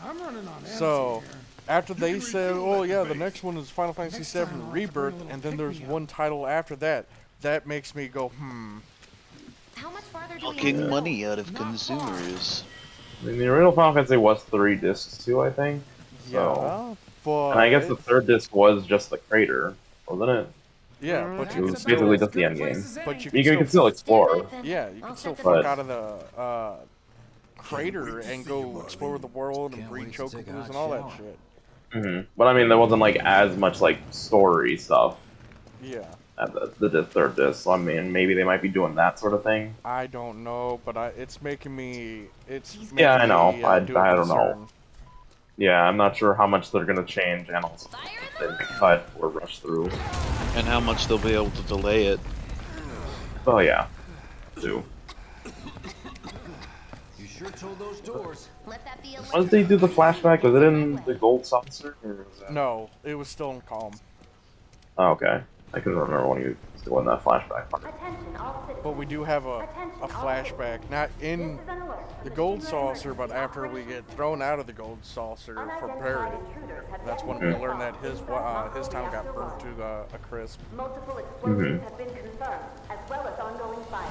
I'm running on empty So here. after they can said, refill "Oh that yeah, the base. next one is Final Fantasy Next VII time I'll have to bring a Rebirth," little and then there's pick-me-up. one title after that, that makes me go, How much farther do we have Fucking to go? money out of consumers. I mean, the original Final Fantasy was 3 discs too, I think. yeah, but And I guess the third disc was just the crater, wasn't it? yeah, but That's it was about basically as just the good a end place game. as But any. you You can still explore. Stand by, then. yeah, you I'll can still set the fuck But- out of the crater and go explore the world and Can't breed wait to take a chocobos hot and all that shower. shit. But I mean, there wasn't like as much like story stuff Yeah, at the third disc. So I mean, maybe they might be doing that sort of thing. I don't know, but it's making me. It's making Yeah, I know. Me, I do a don't know. concern. Yeah, I'm not sure how much they're gonna change and also they may cut or rush through. And how much they'll be able to delay it. Oh yeah, too. You sure told those doors. Let that be a When did they do the flashback? Was it in the Gold Saucer? Or was that... No, it was still in calm. Oh, okay. I couldn't remember when you was doing that flashback part. But we do have a flashback, not in the gold saucer, but after we get thrown out of the gold saucer for Barret, that's when we learn that his town got burnt to a crisp. Multiple explosions have been confirmed, as well as ongoing fires.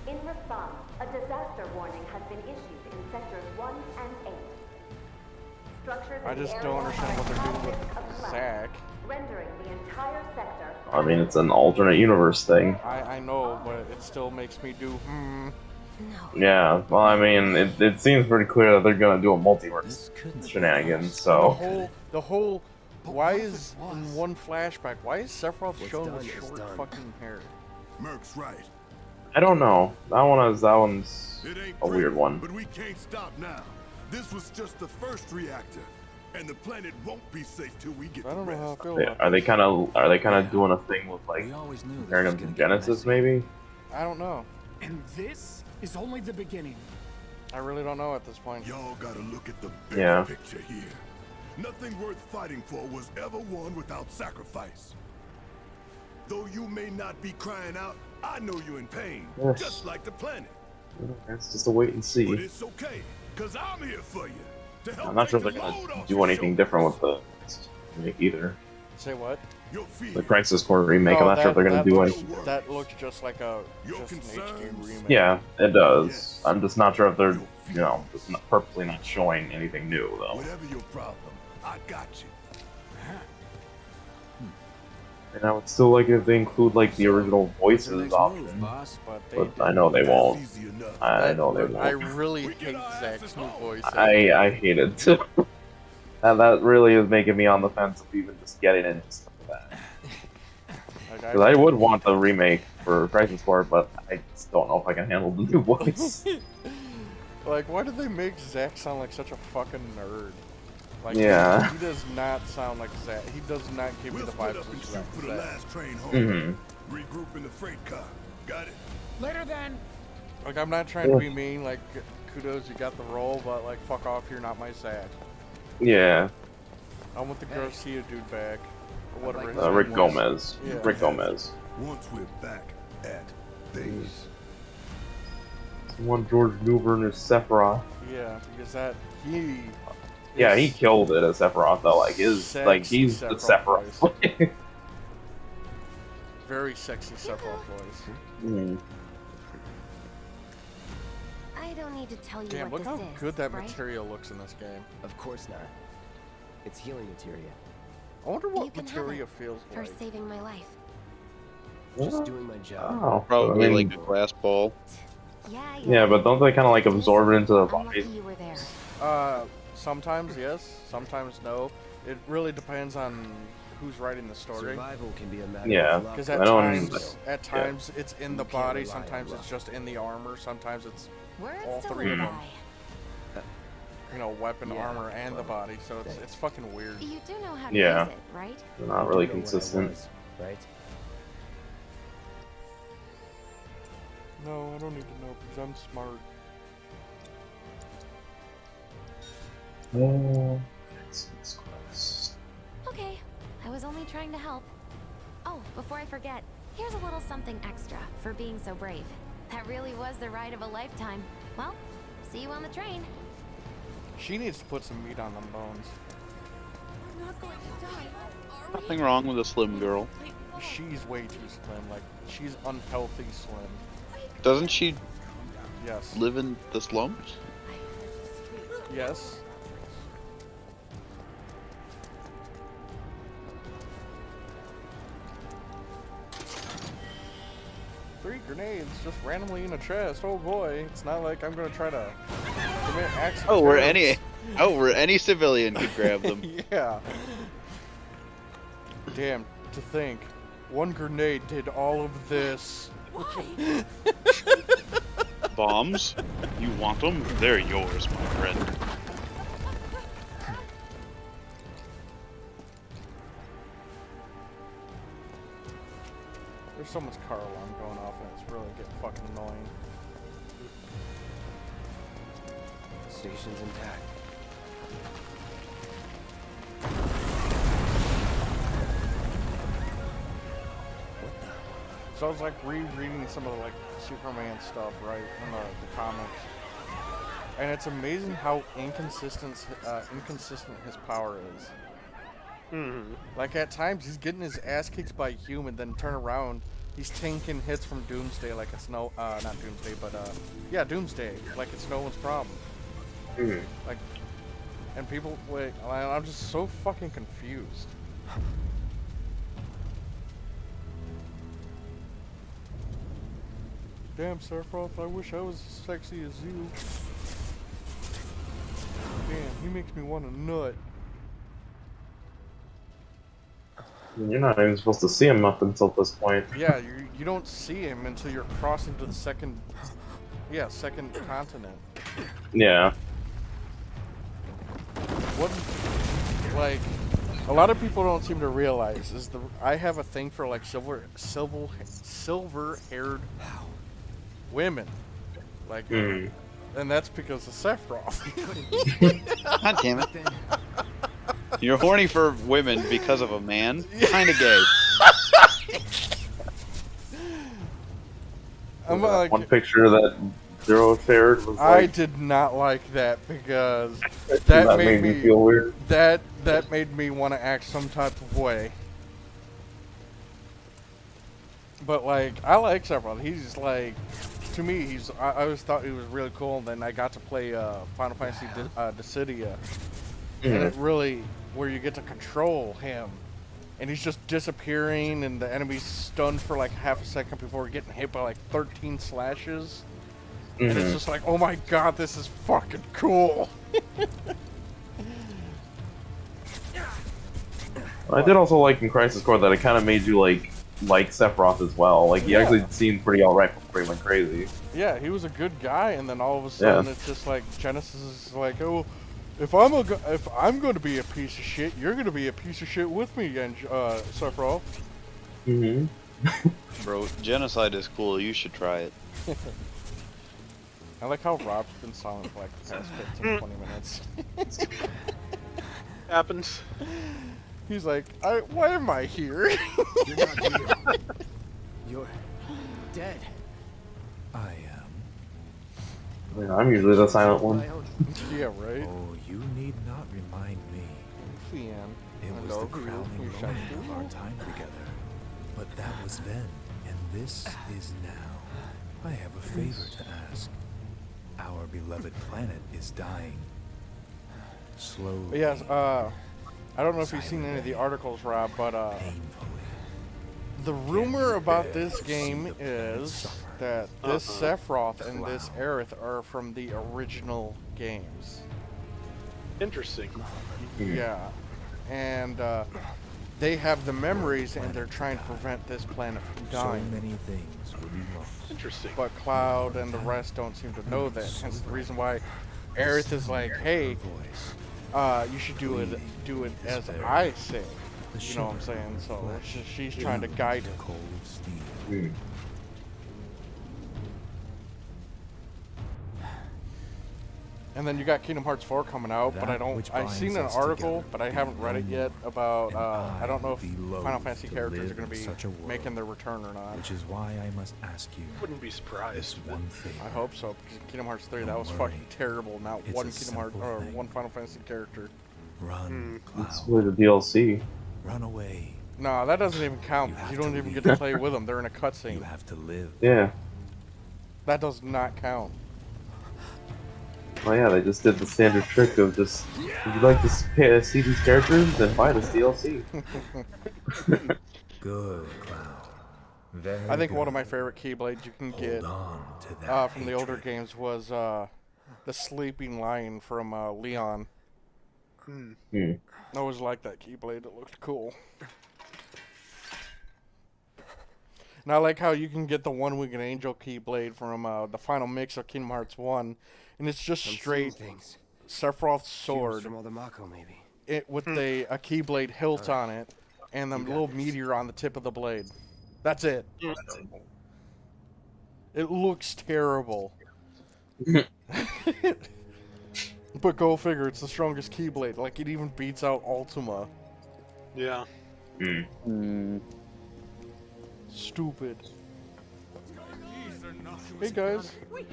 In response, a disaster warning has been issued in sectors 1 and 8. Structures I in the just area don't understand are what they're doing at risk of with collapse, Zack. rendering the entire sector. I mean, it's an alternate universe thing. I know, but it still makes me do No. Yeah, well, I mean, it seems pretty clear that they're gonna do a multiverse shenanigans, so... The whole, why is, in one flashback, why is Sephiroth shown with short fucking hair? Merc's right. I don't know. That one's It ain't a weird pretty, one. But we can't stop now. This was just the first reactor, and the planet won't be safe till we get I don't the know how I rest. feel about Are they this. kind of doing a thing with, like, We always knew this comparing was them to gonna get Genesis, messy. maybe? I don't know. And this is only the beginning. I really don't know at this point. Y'all gotta look at the bigger Yeah. picture here. Nothing worth fighting for was ever won without sacrifice. Though you may not be crying out, I know you're in pain, Yes. just like the planet. That's just a wait and But see. it's okay, cause I'm here for you. To help I'm not sure if take they're the gonna load off do your anything shoulders. different with the remake either. Say what? Your fear, The Crisis Core remake, No, I'm not sure if they're gonna that do looks, anything. that looks just like a Your just an HD concerns? remake. Yeah, it does. Yes. I'm just not sure if they're, just not purposely not showing anything new, though. whatever your problem, I got you. And I would still like it if they include, like, the original What's our voices next option. move, boss? But they But I know they won't. That's easy enough. I know they I won't. really We get hate our Zack's asses new home. voice. I hate it too. And that really is making me on the fence of even just getting into stuff like that. Like, Because I would want the remake for Crisis Core, but I just don't know if I can handle the new voice. Like, why did they make Zack sound like such a fucking nerd? Like, Yeah. he does not sound like Zack. He does not give me We'll the split vibes up and of shoot for the Zack. last train home. Mm-hmm. Regroup in the freight car. Got it? Later then. Like, I'm not trying to be mean. Like, kudos, you got the role, but like, fuck off, you're not my Zack. Yeah. I want the Garcia dude back, or whatever. his Rick name was. Gomez. Yeah. Rick Gomez. Once we're back at base. One George Newbern is Sephiroth. Yeah, because that he. Yeah, he is killed it as Sephiroth though. Like sexy he's the Sephiroth. Very sexy Sephiroth voice. Mm. I don't need to tell you Damn, what look this how is, good that right? material looks in this game. Of course not. It's healing materia. I wonder You what can have materia it feels for like. saving my life. Just doing my job. Oh, Probably I mean, like a glass ball. yeah, but don't they kind of like absorb it into the I'm lucky body? you were there. Sometimes yes, sometimes no. It really depends on who's writing the story. Survival can be a matter Yeah. of luck. Because I at don't- times it's in the You can't body, rely on sometimes it's luck. just in the armor, sometimes it's all Words to three of live them. by. Weapon, Yeah, armor, and the well, body. So it's thanks. fucking weird. You do know how to Yeah. use it, right? They're not You really know what I consistent. was, right? No, I don't need to know because I'm smart. Oh, Jesus Christ. Okay, I was only trying to help. Oh, before I forget, here's a little something extra for being so brave. That really was the ride of a lifetime. Well, see you on the train. She needs to put some meat on them bones. We're not going to die, are we? Nothing wrong with a slim girl. She's way too slim. Like, she's unhealthy slim. Doesn't she Yes. live in the slums? Yes. Three grenades just randomly in a chest. Oh boy, it's not like I'm gonna try to commit acts of Where any civilian could grab them. Yeah. Damn, to think. One grenade did all of this. Why? Bombs? You want them? They're yours, my friend. There's so much car alarm going off and it's really getting fucking annoying. Station's intact. So I was like rereading some of the like Superman stuff, right, in the comics. And it's amazing how inconsistent his power is. Mm-hmm. Like at times he's getting his ass kicked by a human, then turn around, he's tanking hits from Doomsday like it's not Doomsday, but yeah, Doomsday, like it's no one's problem. Mhm. Like, and people, wait, I'm just so fucking confused. Damn, Sephiroth, I wish I was as sexy as you. Damn, he makes me want a nut. You're not even supposed to see him up until this point. Yeah, you don't see him until you're crossing to the second continent. Yeah. What, like, a lot of people don't seem to realize is I have a thing for like silver-haired women, like, and that's because of Sephiroth. God damn it! You're horny for women because of a man? Kinda gay. I'm like, one picture that Zero shared was I like, did not like that because that made me feel weird. That made me want to act some type of way. But like, I like Sephiroth. He's like, to me, I always thought he was really cool. And then I got to play Final Fantasy Dissidia, and it really, where you get to control him, and he's just disappearing, and the enemy's stunned for like half a second before getting hit by like 13 slashes. And it's just like, oh my god, this is fucking cool. I did also like in Crisis Core that it kind of made you like Sephiroth as well. Like he actually seemed pretty alright before he went crazy. Yeah, he was a good guy, and then all of a sudden it's just like Genesis is like, oh, if I'm going to be a piece of shit, you're going to be a piece of shit with me, and Sephiroth. Bro, genocide is cool. You should try it. I like how Rob's been silent for like the past 15, 20 minutes. Happens. He's like, why am I here? You're not here. You're dead. I am. Yeah, I'm usually the silent one. Yeah, right? Oh, you need not remind me. Fian. It was the crowning moment of our time together. But that was then, and this is now. I have a favor to ask. Our beloved planet is dying. Slowly. Yes, I don't know if you've seen any of the articles, Rob, but the rumor about this game is that this Sephiroth and this Aerith are from the original games. Interesting. Yeah, and they have the memories, and they're trying to prevent this planet from dying. So many things will be lost. Interesting. But Cloud and the rest don't seem to know that. Hence the reason why Aerith is like, hey, you should do it as I say. You know what I'm saying? So she's trying to guide it. And then you got Kingdom Hearts 4 coming out, but I've seen an article, but I haven't read it yet about, I don't know if Final Fantasy characters are going to be making their return or not. Which is why I must ask you. Wouldn't be surprised. One thing. I hope so, because Kingdom Hearts 3, that was fucking terrible. Not one Kingdom Hearts, or one Final Fantasy character. Run, Cloud. It's really the DLC. Run away. No, that doesn't even count. You don't even get to play with them. They're in a cutscene. You have to live. Yeah. That does not count. Oh yeah, they just did the standard trick of just, would you like to see these characters? Then buy this DLC. Good, Cloud. Very I think good. one of my favorite Keyblades you can get from the older games was the Sleeping Lion from Leon. I always liked that Keyblade. It looked cool. And I like how you can get the One-Winged Angel Keyblade from the final mix of Kingdom Hearts 1. And it's just straight Sephiroth's sword from all the Mako, maybe. with a Keyblade hilt on it and the little meteor on the tip of the blade. That's it. It looks terrible. But go figure, it's the strongest Keyblade. Like, it even beats out Ultima. Yeah. Stupid. Hey guys,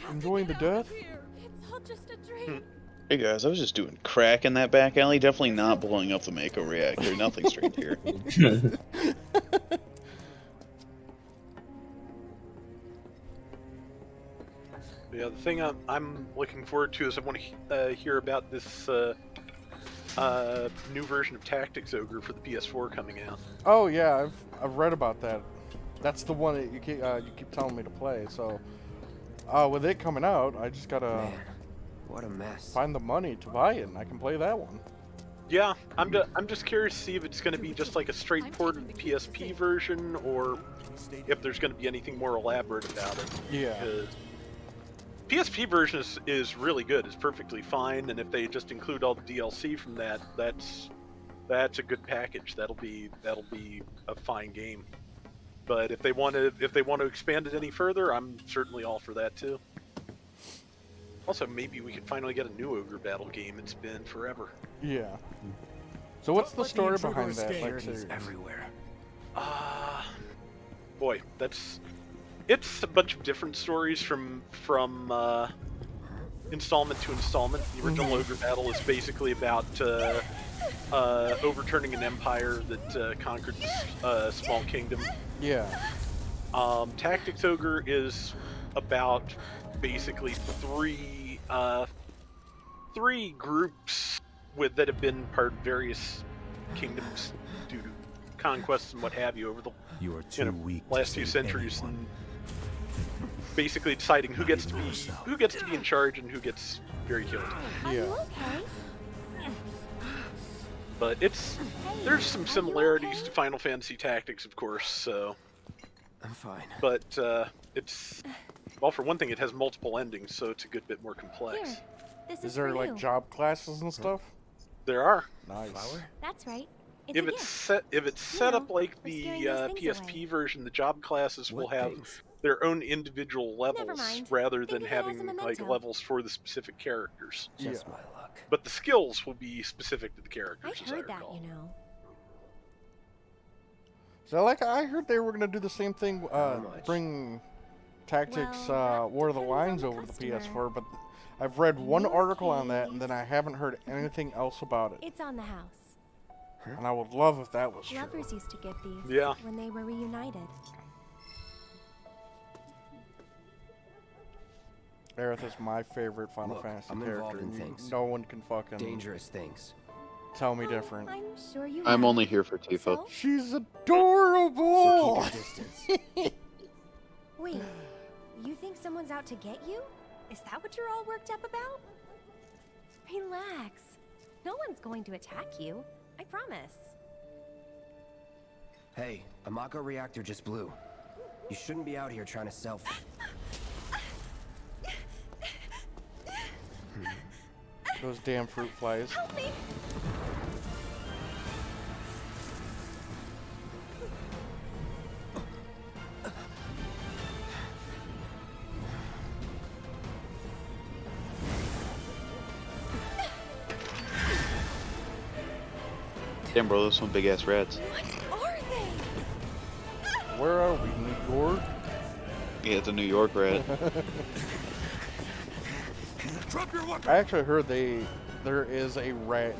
enjoying the death? It's just a dream. Hey guys, I was just doing crack in that back alley. Definitely not blowing up the Mako reactor. Nothing strange here. Yeah, the thing I'm looking forward to is I want to hear about this new version of Tactics Ogre for the PS4 coming out. Oh yeah, I've read about that. That's the one that you keep telling me to play. So, with it coming out, I just gotta Man, what a mess. find the money to buy it, and I can play that one. Yeah, I'm just curious to see if it's going to be just like a straight port of the PSP version, or if there's going to be anything more elaborate about it. Yeah. PSP version is really good. It's perfectly fine, and if they just include all the DLC from that, that's a good package. That'll be a fine game. But if they want to expand it any further, I'm certainly all for that too. Also, maybe we could finally get a new Ogre Battle game. It's been forever. Yeah. So what's the story behind that? Like, Charities everywhere. Boy, it's a bunch of different stories from installment to installment. The original Ogre Battle is basically about overturning an empire that conquered a small kingdom. Yeah. Tactics Ogre is about basically three groups that have been part of various kingdoms due to conquests and what have you over the You are too weak last to few save centuries, anyone. and basically deciding who gets to be in charge and who gets very killed. Are you Yeah. okay? But there's some similarities to Final Fantasy Tactics, of course. So, I'm fine. but well, for one thing, it has multiple endings, so it's a good bit more complex. Here, this Is is there for like you. job classes and stuff? There are. Nice. That's right. It's If a it's gift. set know, up like for the scaring those things PSP away. version, the job classes will What have things? their own individual levels mind. rather Think than of it as a having like memento. levels for the specific characters. Just Yeah. my luck. But the skills will be specific to the I characters, as I heard that, recall. you know. So I heard they were gonna do the same thing. much? Bring Tactics Well, War of the that Lines depends on over the the PS4, customer. but I've read one your article on that, and then case- I haven't heard anything else about it. It's on the house. And I would love if that was true. Lovers used to get these Yeah. when they were reunited. Aerith is my favorite Final Look, Fantasy I'm character. involved in and things. No one can fucking Dangerous things. tell me Oh, different. I'm sure you I'm have. only here for Tifa. So? She's So adorable. keep your distance. Wait, you think someone's out to get you? Is that what you're all worked up about? Relax. No one's going to attack you. I promise. Hey, a Mako reactor just blew. You shouldn't be out here trying to selfie. Those damn fruit flies. Help me! Damn, bro, those some big ass rats. What are they? Where are we? New York? Yeah, it's a New York rat. Drop your weapon. I actually heard there is a rat,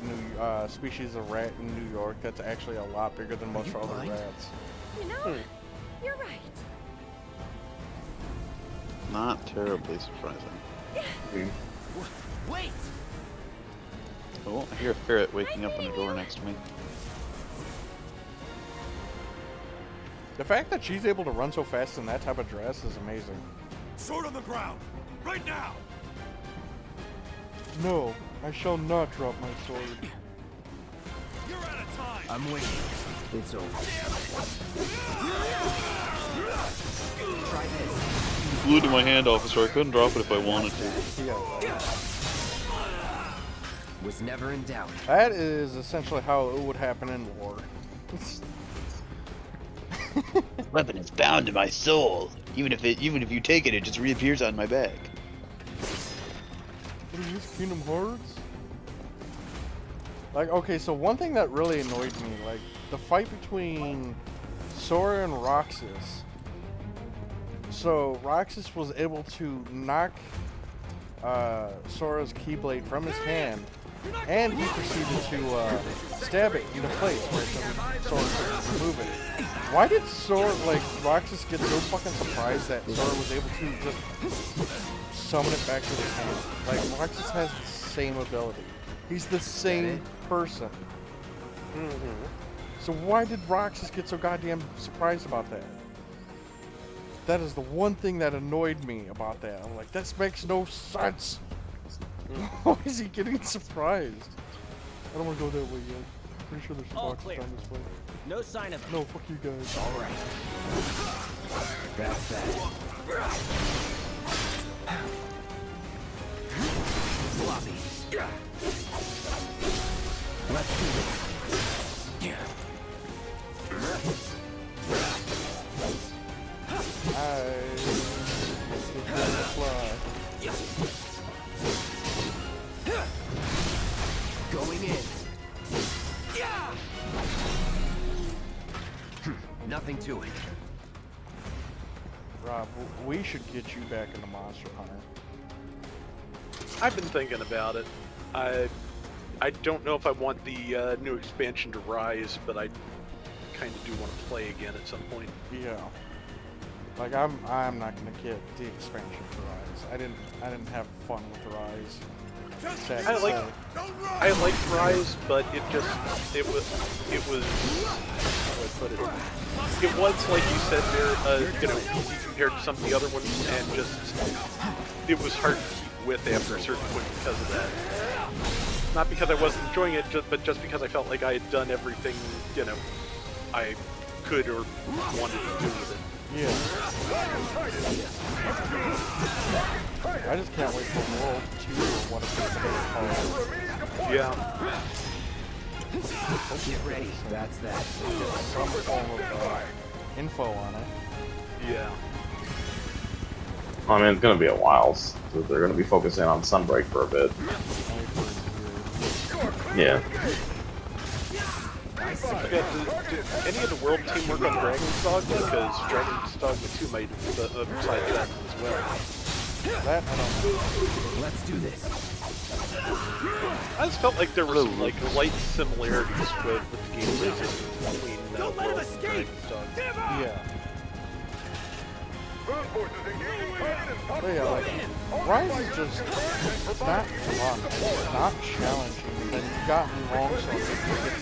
species of rat in New York that's actually a lot bigger than most you other blind? rats. You know, you're right. Not terribly surprising. Wait! Oh, I hear a ferret waking up on the door next to me. The fact that she's able to run so fast in that type of dress is amazing. Sword on the ground. Right now. No, I shall not drop my sword. You're out of time. I'm waiting. It's over. Try this. Flew to my hand, officer. I couldn't drop it if I wanted to. Yeah. Was never in doubt. That is essentially how it would happen in war. Weapon is bound to my soul. Even if you take it, it just reappears on my back. What is this, Kingdom Hearts? Like, okay, so one thing that really annoyed me, like, the fight between Sora and Roxas. So, Roxas was able to knock Sora's Keyblade from his hand, and he proceeded to stab it into place where Sora could remove it. Why did Sora, like, Roxas get so fucking surprised that Sora was able to just summon it back to his hand? Like, Roxas has the same ability. He's the same person. So why did Roxas get so goddamn surprised about that? That is the one thing that annoyed me about that. I'm like, this makes no sense. Why is he getting surprised? I don't want to go that way yet. Pretty sure there's some boxes down this way. No sign of it. No, fuck you guys. All right. That's that. Floppy. Let's do this. Going in. Nothing to it. Rob, we should get you back into Monster Hunter. I've been thinking about it. I don't know if I want the new expansion to Rise, but I kind of do want to play again at some point. Yeah. Like I'm not gonna get the expansion for Rise. I didn't have fun with Rise. I liked Rise, but it was how do I put it? It was, like you said there, easy compared to some of the other ones, and just it was hard to keep with after a certain point because of that. Not because I wasn't enjoying it, but just because I felt like I had done everything, I could or wanted to do with it. Yeah. I just can't wait for World 2 or what it's called. Yeah. Get ready. That's that. Get some form of info on it. Yeah. I mean, it's gonna be a while, so they're gonna be focusing on Sunbreak for a bit. Yeah. Did any of the world team work on Dragon's Dog? Because Dragon's Dog 2 might side that as well. That I don't know. Let's do this. I just felt like there were some light similarities with the gameplay system between World and Dragon's Dog. Yeah. But yeah, like, Rise is just not fun. It's not challenging. And you've gotten long so it gets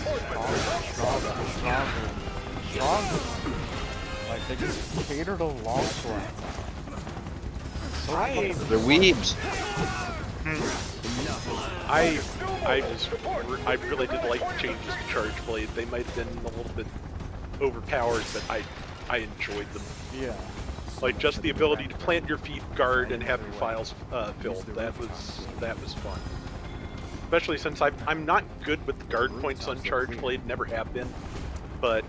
stronger. Like, they just cater to longsword. They're weebs. I really did like the changes to Charge Blade. They might have been a little bit overpowered, but I enjoyed them. Yeah. Like just the ability to plant your feet, guard, and have your files filled. That was fun. Especially since I'm not good with the guard points on Charge Blade, never have been. But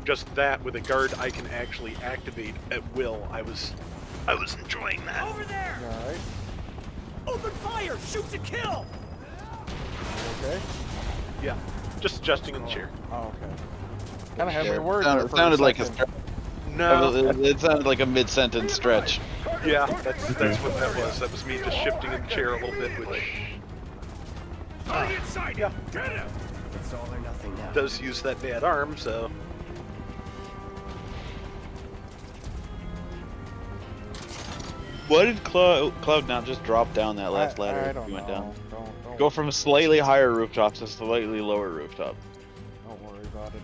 just that with a guard I can actually activate at will. I was enjoying that. Over there! All right. Open fire! Shoot to kill! Okay. Yeah. Just adjusting in the chair. Oh, okay. Kind of had me worried. It sounded like a No. It sounded like a mid-sentence stretch. Yeah, that's what that was. That was me just shifting in the chair a little bit, which yeah, It's all or nothing now. does use that bad arm, so. Why did Cloud not just drop down that last ladder I if don't he went know. down? Don't Go from a slightly higher rooftop to a slightly lower rooftop. Don't worry about it.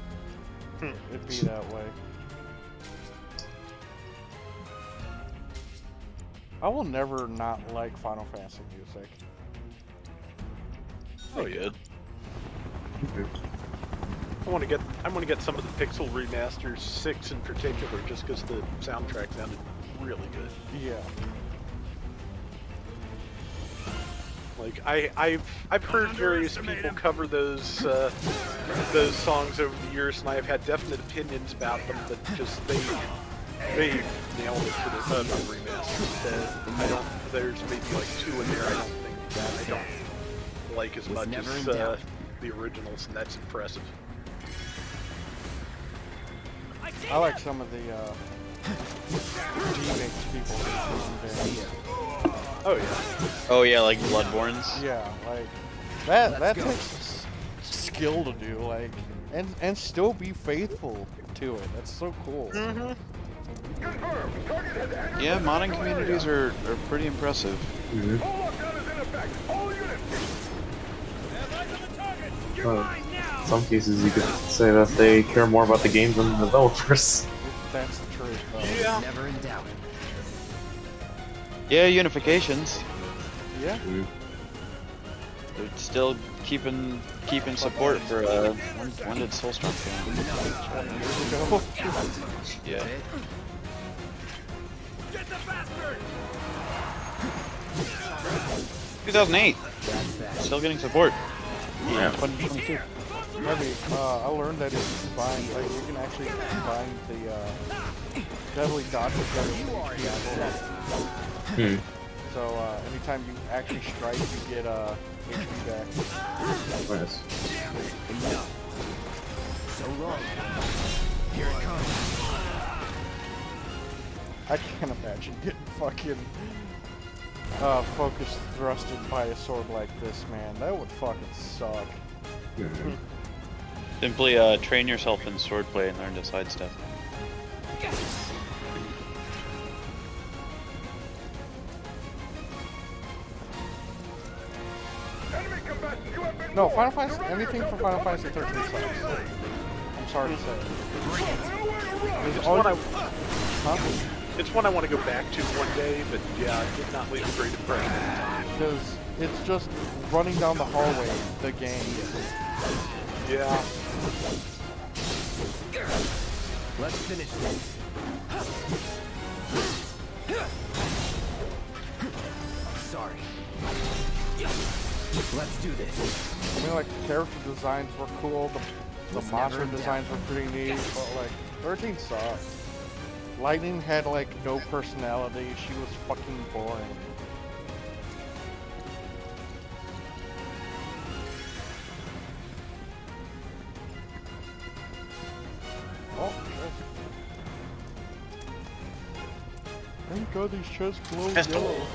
It'd be that way. I will never not like Final Fantasy music. Oh yeah. I want to get some of the Pixel remasters, 6 in particular, just because the soundtrack sounded really good. Yeah. Like I've heard various people cover those songs over the years, and I have had definite opinions about them, but just they nailed it for the remaster. There's maybe like 2 in there I don't think that I don't like as much as the originals, and that's impressive. I like some of the remakes people do. Oh yeah. Oh yeah, like Bloodborne's. Yeah, like that takes skill to do, like, and still be faithful to it. That's so cool. Yeah, modding communities are pretty impressive. In some cases, you could say that they care more about the game than the developers. That's the truth, though. Yeah. Never in doubt. Yeah, unifications. Yeah. They're still keeping support for when did Soulstorm come out? 20 years ago. Yeah. Get the bastard! 2008. Still getting support. Yeah. 2022. Maybe, I learned that it's combined, like, you can actually combine the, Deadly Dodge together. So, anytime you actually strike, you get, HP back. Nice. So long. Here it comes. I can't imagine getting fucking, focus thrusted by a sword like this, man. That would fucking suck. Simply train yourself in swordplay and learn to sidestep. No, Final Fantasy, anything from Final Fantasy 13 sucks. I'm sorry to say. It's one I want to go back to one day, but yeah, it did not leave a great impression at the time. Because it's just running down the hallway, the game. Yeah. Let's finish this. Sorry. Let's do this. I mean, like, the character designs were cool, the monster designs were pretty neat, but, like, 13 sucked. Lightning had, like, no personality, she was fucking boring. Oh, shit. Thank God these chests glow yellow.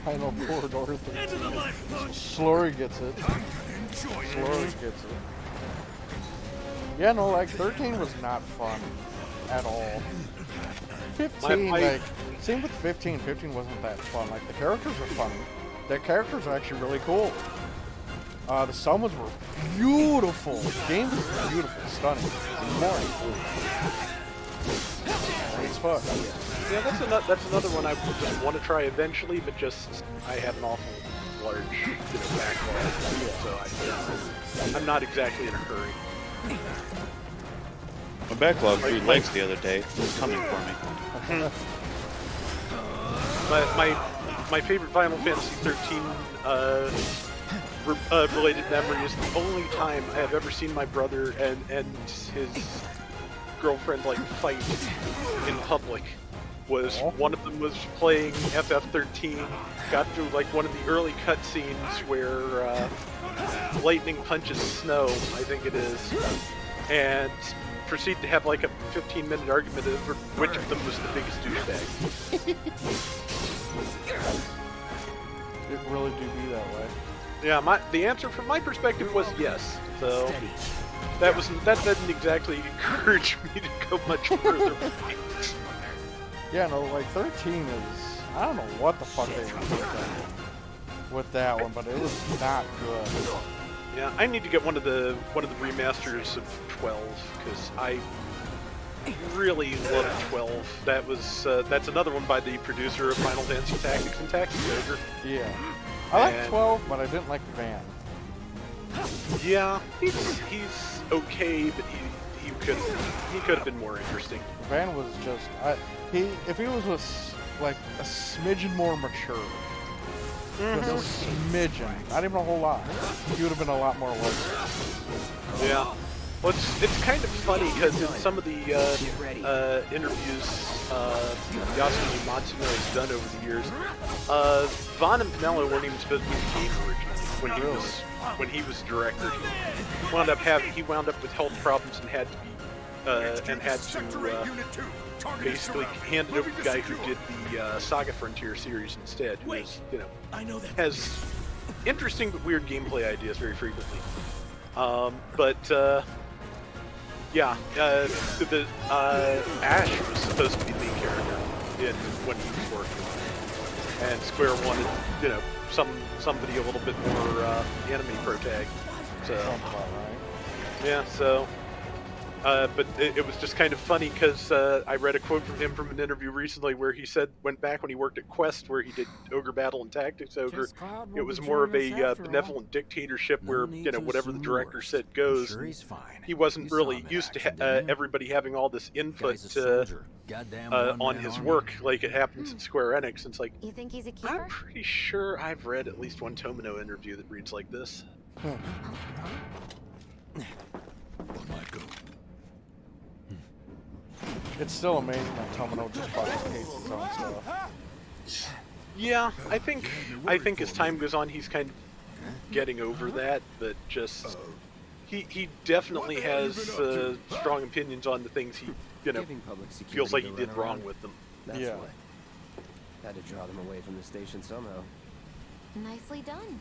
Final corridor thing. Slory gets it. Slory gets it. Yeah, no, like 13 was not fun at all. 15, like, same with 15. 15 wasn't that fun. Like, the characters are funny. The characters are actually really cool. The summons were beautiful. The game was beautiful, stunning. More as fuck. Yeah, that's another one I just want to try eventually, but just I have an awful large backlog, so I'm not exactly in a hurry. My backlog grew legs the other day. It's coming for me. My favorite Final Fantasy 13 related memory is the only time I have ever seen my brother and his girlfriend like fight in public. Was one of them was playing FF13, got through like one of the early cutscenes where lightning punches snow, I think it is, and proceed to have like a 15-minute argument over which of them was the biggest douchebag. It really do be that way. Yeah, the answer from my perspective was yes. So that didn't exactly encourage me to go much further. Yeah, no, like 13 is, I don't know what the fuck they were doing with that one, but it was not good. Yeah, I need to get one of the remasters of 12 because I really love 12. That was that's another one by the producer of Final Fantasy Tactics and Tactics Ogre. Yeah, I like 12, but I didn't like Van. Yeah, he's okay, but he could have been more interesting. Van was just if he was like a smidgen more mature, just a smidgen, not even a whole lot, he would have been a lot more like. Yeah. Well, it's kind of funny because in some of the interviews Yasumi Matsuno has done over the years, Vaughn and Pinello weren't even supposed to be the team originally when he was director. He wound up with health problems and had to basically hand it over to the guy who did the Saga Frontier series instead, who is, has interesting but weird gameplay ideas very frequently. Ash was supposed to be the main character when he was working, and Square wanted, somebody a little bit more anime protag. So, yeah, so. But it was just kind of funny because I read a quote from him from an interview recently where he said, went back when he worked at Quest where he did Ogre Battle and Tactics Ogre, it was more of a benevolent dictatorship where, whatever the director said goes. He wasn't really used to everybody having all this input on his work like it happens at Square Enix. And it's like, you think he's a keeper? I'm pretty sure I've read at least one Tomino interview that reads like this. It's still amazing that Tomino just fucking hates his own stuff. Yeah, I think as time goes on, he's kind of getting over that, but just he definitely has strong opinions on the things he feels like he did wrong with them. That's what. Had to draw them away from the station somehow. Nicely done.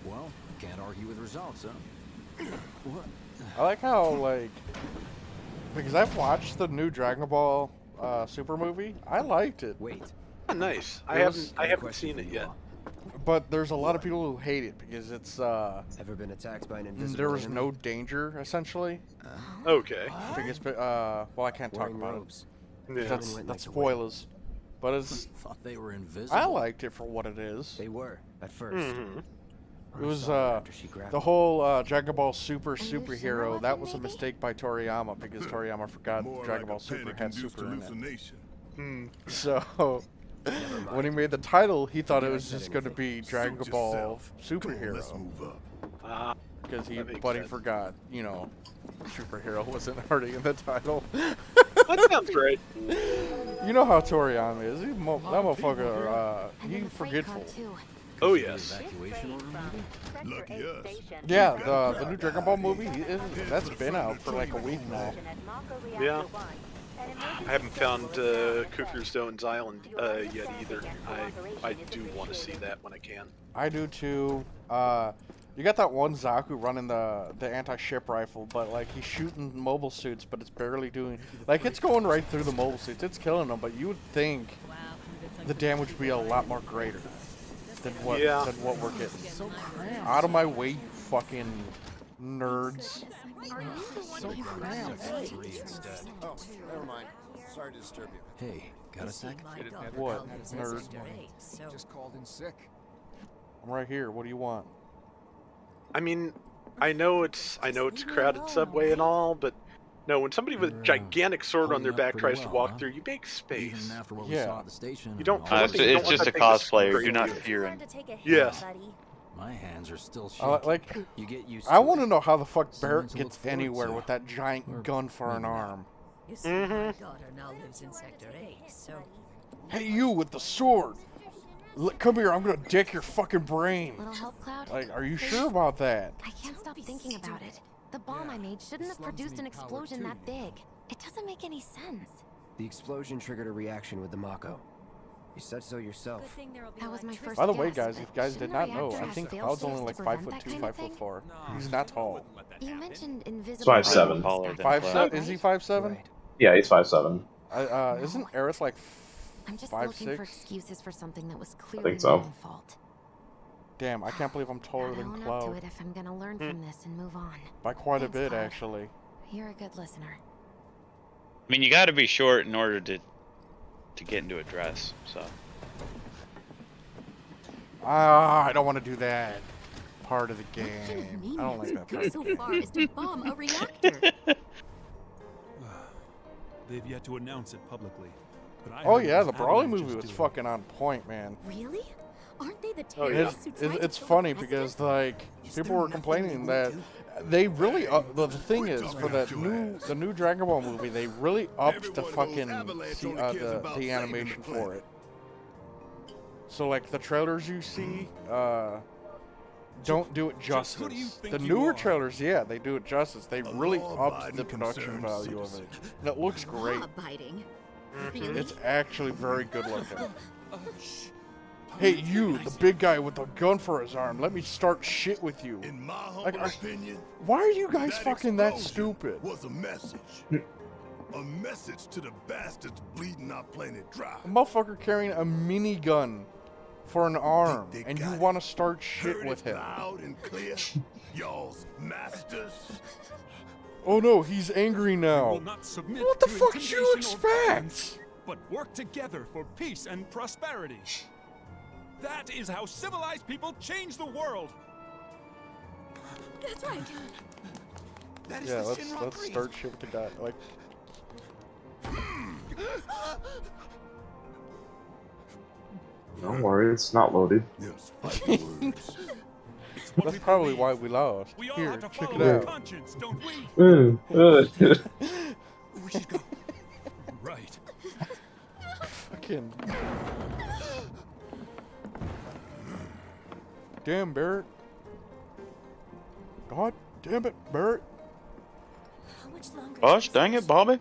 Well, can't argue with results, huh? What? I like how, because I've watched the new Dragon Ball Super movie. I liked it. Wait. Oh, nice. I haven't seen it yet. But there's a lot of people who hate it because it's ever been attacked by an invisible there was enemy? no danger essentially. Okay. Because well, I can't talk about robes. it. That's spoilers. But it's thought they were invisible. I liked it for what it is. They were at first. Mm-hmm. It was the whole Dragon Ball superhero. That was a mistake by Toriyama because Toriyama forgot Dragon Ball Super had Super in it. So when he made the title, he thought it was just going to be Dragon Ball superhero. Because he forgot, superhero wasn't already in the title. That sounds right. You know how Toriyama is. That motherfucker, he's forgetful. Oh yes. Yeah, the new Dragon Ball movie, that's been out for like a week now. Yeah. I haven't found Cooker's Stone's Island yet either. I do want to see that when I can. I do too. You got that one Zaku running the anti-ship rifle, but he's shooting mobile suits, but it's barely doing it's going right through the mobile suits. It's killing them, but you would think the damage would be a lot more greater than what we're getting. Out of my way, you fucking nerds. So cramped. Oh, never mind. Sorry to disturb you. Hey, got a sec? What, nerd? Just called in sick. I'm right here. What do you want? I mean, I know it's a crowded subway and all, but no, when somebody with a gigantic sword on their back tries to walk through, you make space. Yeah. You don't. It's just a cosplayer. Do not fear him. Yes. My hands are still shaking. You get used to I want to know how the fuck Barrett gets anywhere with that giant gun for an arm. You see, my daughter now lives in Sector 8, so... Hey, you with the sword! Come here, I'm gonna dick your fucking brain. Little help, Cloud? Are you sure about that? I can't stop thinking about it. The bomb I made shouldn't have produced an explosion that big. It doesn't make any sense. The explosion triggered a reaction with the Mako. You said so yourself. That was my first By the way, guess, guys, if you guys did not know, reactor I have think fail Cloud's safes only like to prevent 5'2", that kind of 5'4". He's not tall. You mentioned invisible... 5'7". 5'7"? Is he 5'7"? Yeah, he's 5'7". Isn't Aerith like I'm just 5'6"? looking for excuses for something that was clearly think so. my own fault. Damn, I can't believe I'm taller Gotta than own up to Cloud. it if I'm gonna learn from this and move on. By quite a Thanks, bit, Cloud. actually. You're a good listener. I mean, you got to be short in order to get into a dress. So. I don't want to do that part of the game. I don't like that part. So far as to bomb a reactor. They've yet to announce it publicly. But I Oh heard yeah, those the Brawley avalanches movie was do it. fucking on point, man. Really? Aren't they the It's, terrorists who tried to it's kill the funny president? because people were complaining that They really the thing is, for the new Dragon Ball movie, they really upped the fucking the animation for it. So like the trailers you see don't do it justice. The newer trailers, yeah, they do it justice. They really upped the production value of it, and it looks great. It's actually very good looking. Hey, you, the big guy with the gun for his arm, let me start shit with you. In my humble opinion, why are you guys fucking that stupid? Was a message. A message to the bastards bleeding our planet dry. A motherfucker carrying a minigun for an arm, and you want to start shit with him. Loud and clear, y'all's masters. Oh no, he's angry now. What the fuck did you expect? But work together for peace and prosperity. That is how civilized people change the world. That's right. That is yeah, the let's start shit with the guy. Like, don't worry, it's not loaded. that's probably why we lost. Here, check it out. Conscience, don't we? We should go. Right. Fucking. Damn, Barrett. God damn it, Barrett. How much longer? Gosh, dang it, Bobby.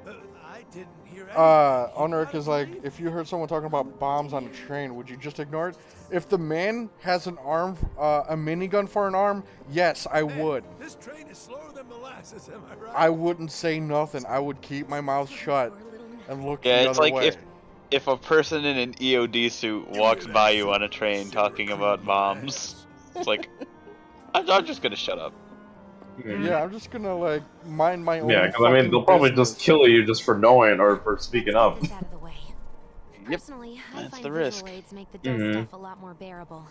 I didn't hear Onrik is like, if you heard someone talking about bombs on a train, would you just ignore it? If the man has an arm, a minigun for an arm, yes, I would. This train is slower than molasses, am I right? I wouldn't say nothing. I would keep my mouth shut and look the Yeah, other it's like way. if a person in an EOD suit walks by you on a train talking about bombs, it's like, I'm just gonna shut up. Yeah, I'm just gonna like mind my own. Yeah, because I mean, they'll probably just kill you just for knowing or for speaking up. Out of the way. Yep, Personally, I that's find the visual risk. aids make the dull stuff a lot more bearable.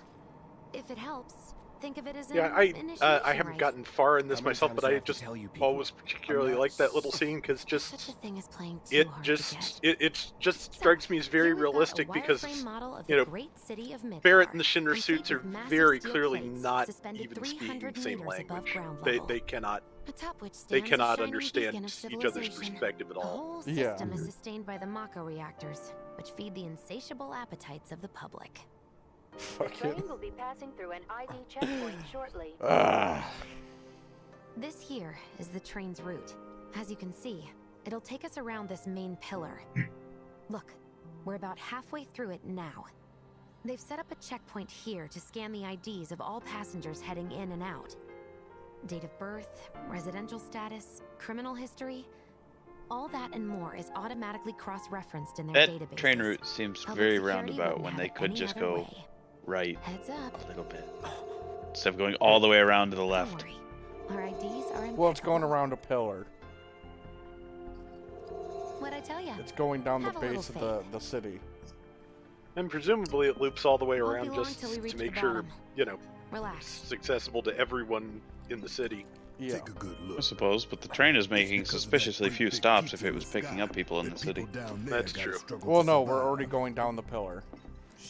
If it helps, think of it as an Yeah, I initiation haven't rite. gotten far in this How many myself, times but do I I have to just tell you people? always particularly like that little scene because Such a just thing as playing too it hard just to get. it just strikes me as very Here we've got a realistic because wireframe model of you the know great city of Midgar, Barrett and the Shinra complete suits are with massive very steel clearly plates not suspended even speaking 300 the same meters above language. ground They level. they cannot Atop which they stands a cannot shining understand beacon of each other's civilization. perspective at The all. whole Yeah. system is sustained by the Mako reactors, which feed the insatiable appetites of the public. The Fuck train it. will be passing through an ID checkpoint shortly. This here is the train's route. As you can see, it'll take us around this main pillar. Look, we're about halfway through it now. They've set up a checkpoint here to scan the IDs of all passengers heading in and out. Date of birth, residential status, criminal history, all that and more is automatically cross-referenced in their That databases. train route seems Public very security roundabout wouldn't when have they it could any just other go way. right Heads up. a little bit. Instead of going all the way around to the left. Don't worry. Our IDs are in. Well, it's going around a pillar. What'd I tell ya? It's going down the Have a little base of the city. And presumably it loops all the way Won't be around long just till we reach to the make sure, bottom. you know, Relax. it's accessible to everyone in the city. Yeah. Take a good I look. suppose, but the train is making Because of that suspiciously great few big stops pizza if it in was the picking sky. up people in The the city. people down there That's gotta true. struggle Well, to no, we're survive. already going down the pillar.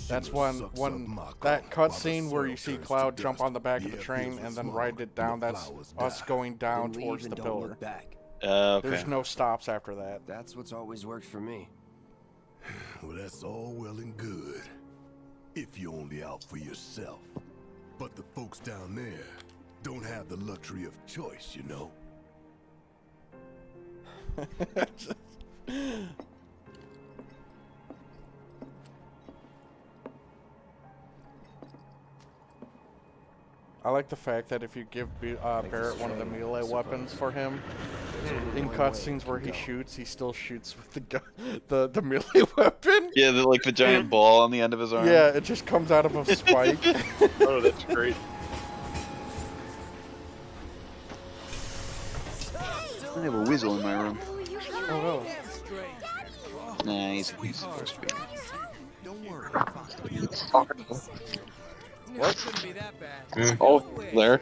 That's Shinra when sucks up that Mako while the cutscene where you soil see turns Cloud to jump dust. on the back of Yeah, the train fields and are then small, ride it down. the That's flowers us die. going down Then leave towards and the don't pillar. look back. Okay. There's no stops after that. That's what's always worked for me. Well, that's all well and good. If you're only out for yourself. But the folks down there don't have the luxury of choice, you know? I like the fact that if you give Barrett one of the melee weapons for him, in cutscenes where he shoots, he still shoots with the gun, the melee weapon. Yeah, like the giant ball on the end of his arm. Yeah, it just comes out of a spike. Oh, that's great. I have a weasel in my room. Oh no. Nah, he's supposed to be. Don't worry. What? Couldn't be that bad. Oh, there.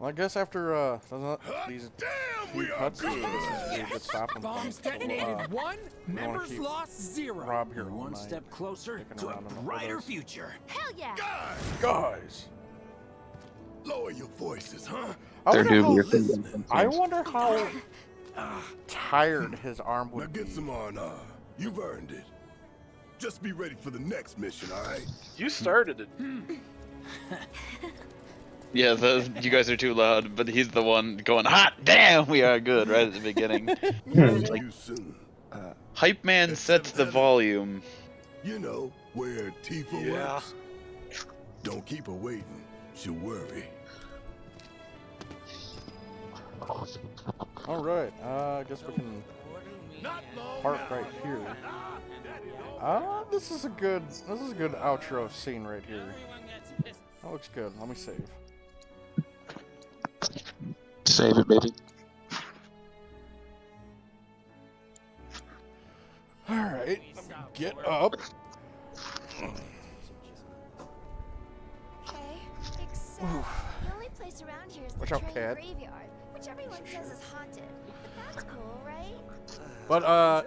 Well, I guess after these few cuts, this is a good stopping point. Bombs detonated 1, members lost 0. Rob here One step closer to a brighter future. Hell yeah! Guys! Lower your voices, huh? I wonder how tired his arm would Now get some R&R. You've earned it. Just be ready for the next mission, all right? You started it. Yeah, you guys are too loud, but he's the one going, hot damn, we are good, right at the beginning. Like, Hype Man sets the volume. You know, where Tifa works. Don't keep her waiting. She'll worry. Alright, I guess we can park right here. This is a good outro scene right here. That looks good. Let me save. Save it, baby. Alright, get up. The only place around here is the Watch out, train cat. graveyard, which everyone says is haunted. But that's cool, right? But,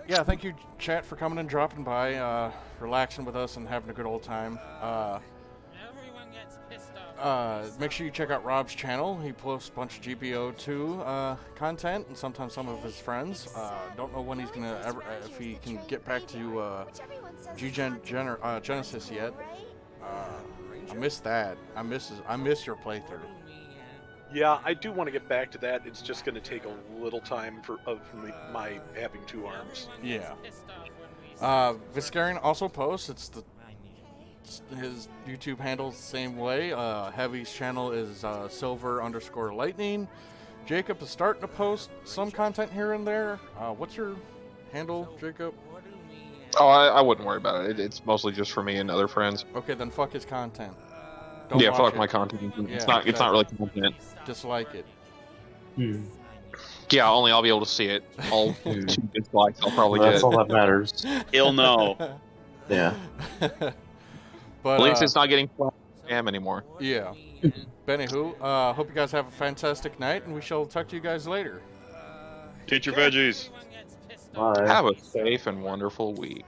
yeah, thank you, chat, for coming and dropping by, relaxing with us and having a good old time. Make sure you check out Rob's channel. He posts a bunch of GPO2 content and sometimes some of his friends. Don't know when he's gonna if he can get back to Genesis yet. I miss that. I miss your playthrough. Yeah, I do want to get back to that. It's just going to take a little time of my having 2 arms. Yeah. Viscarian also posts. His YouTube handle's the same way. Heavy's channel is silver_lightning. Jacob is starting to post some content here and there. What's your handle, Jacob? Oh, I wouldn't worry about it. It's mostly just for me and other friends. Okay, then fuck his content. Yeah, fuck my content. It's not really content. Dislike it. Yeah, only I'll be able to see it. All 2 dislikes I'll probably That's get. all that matters. He'll know. Yeah. But at least it's not getting spam anymore. Yeah. Anywho, hope you guys have a fantastic night, and we shall talk to you guys later. Eat your veggies. Bye. Have a safe and wonderful week.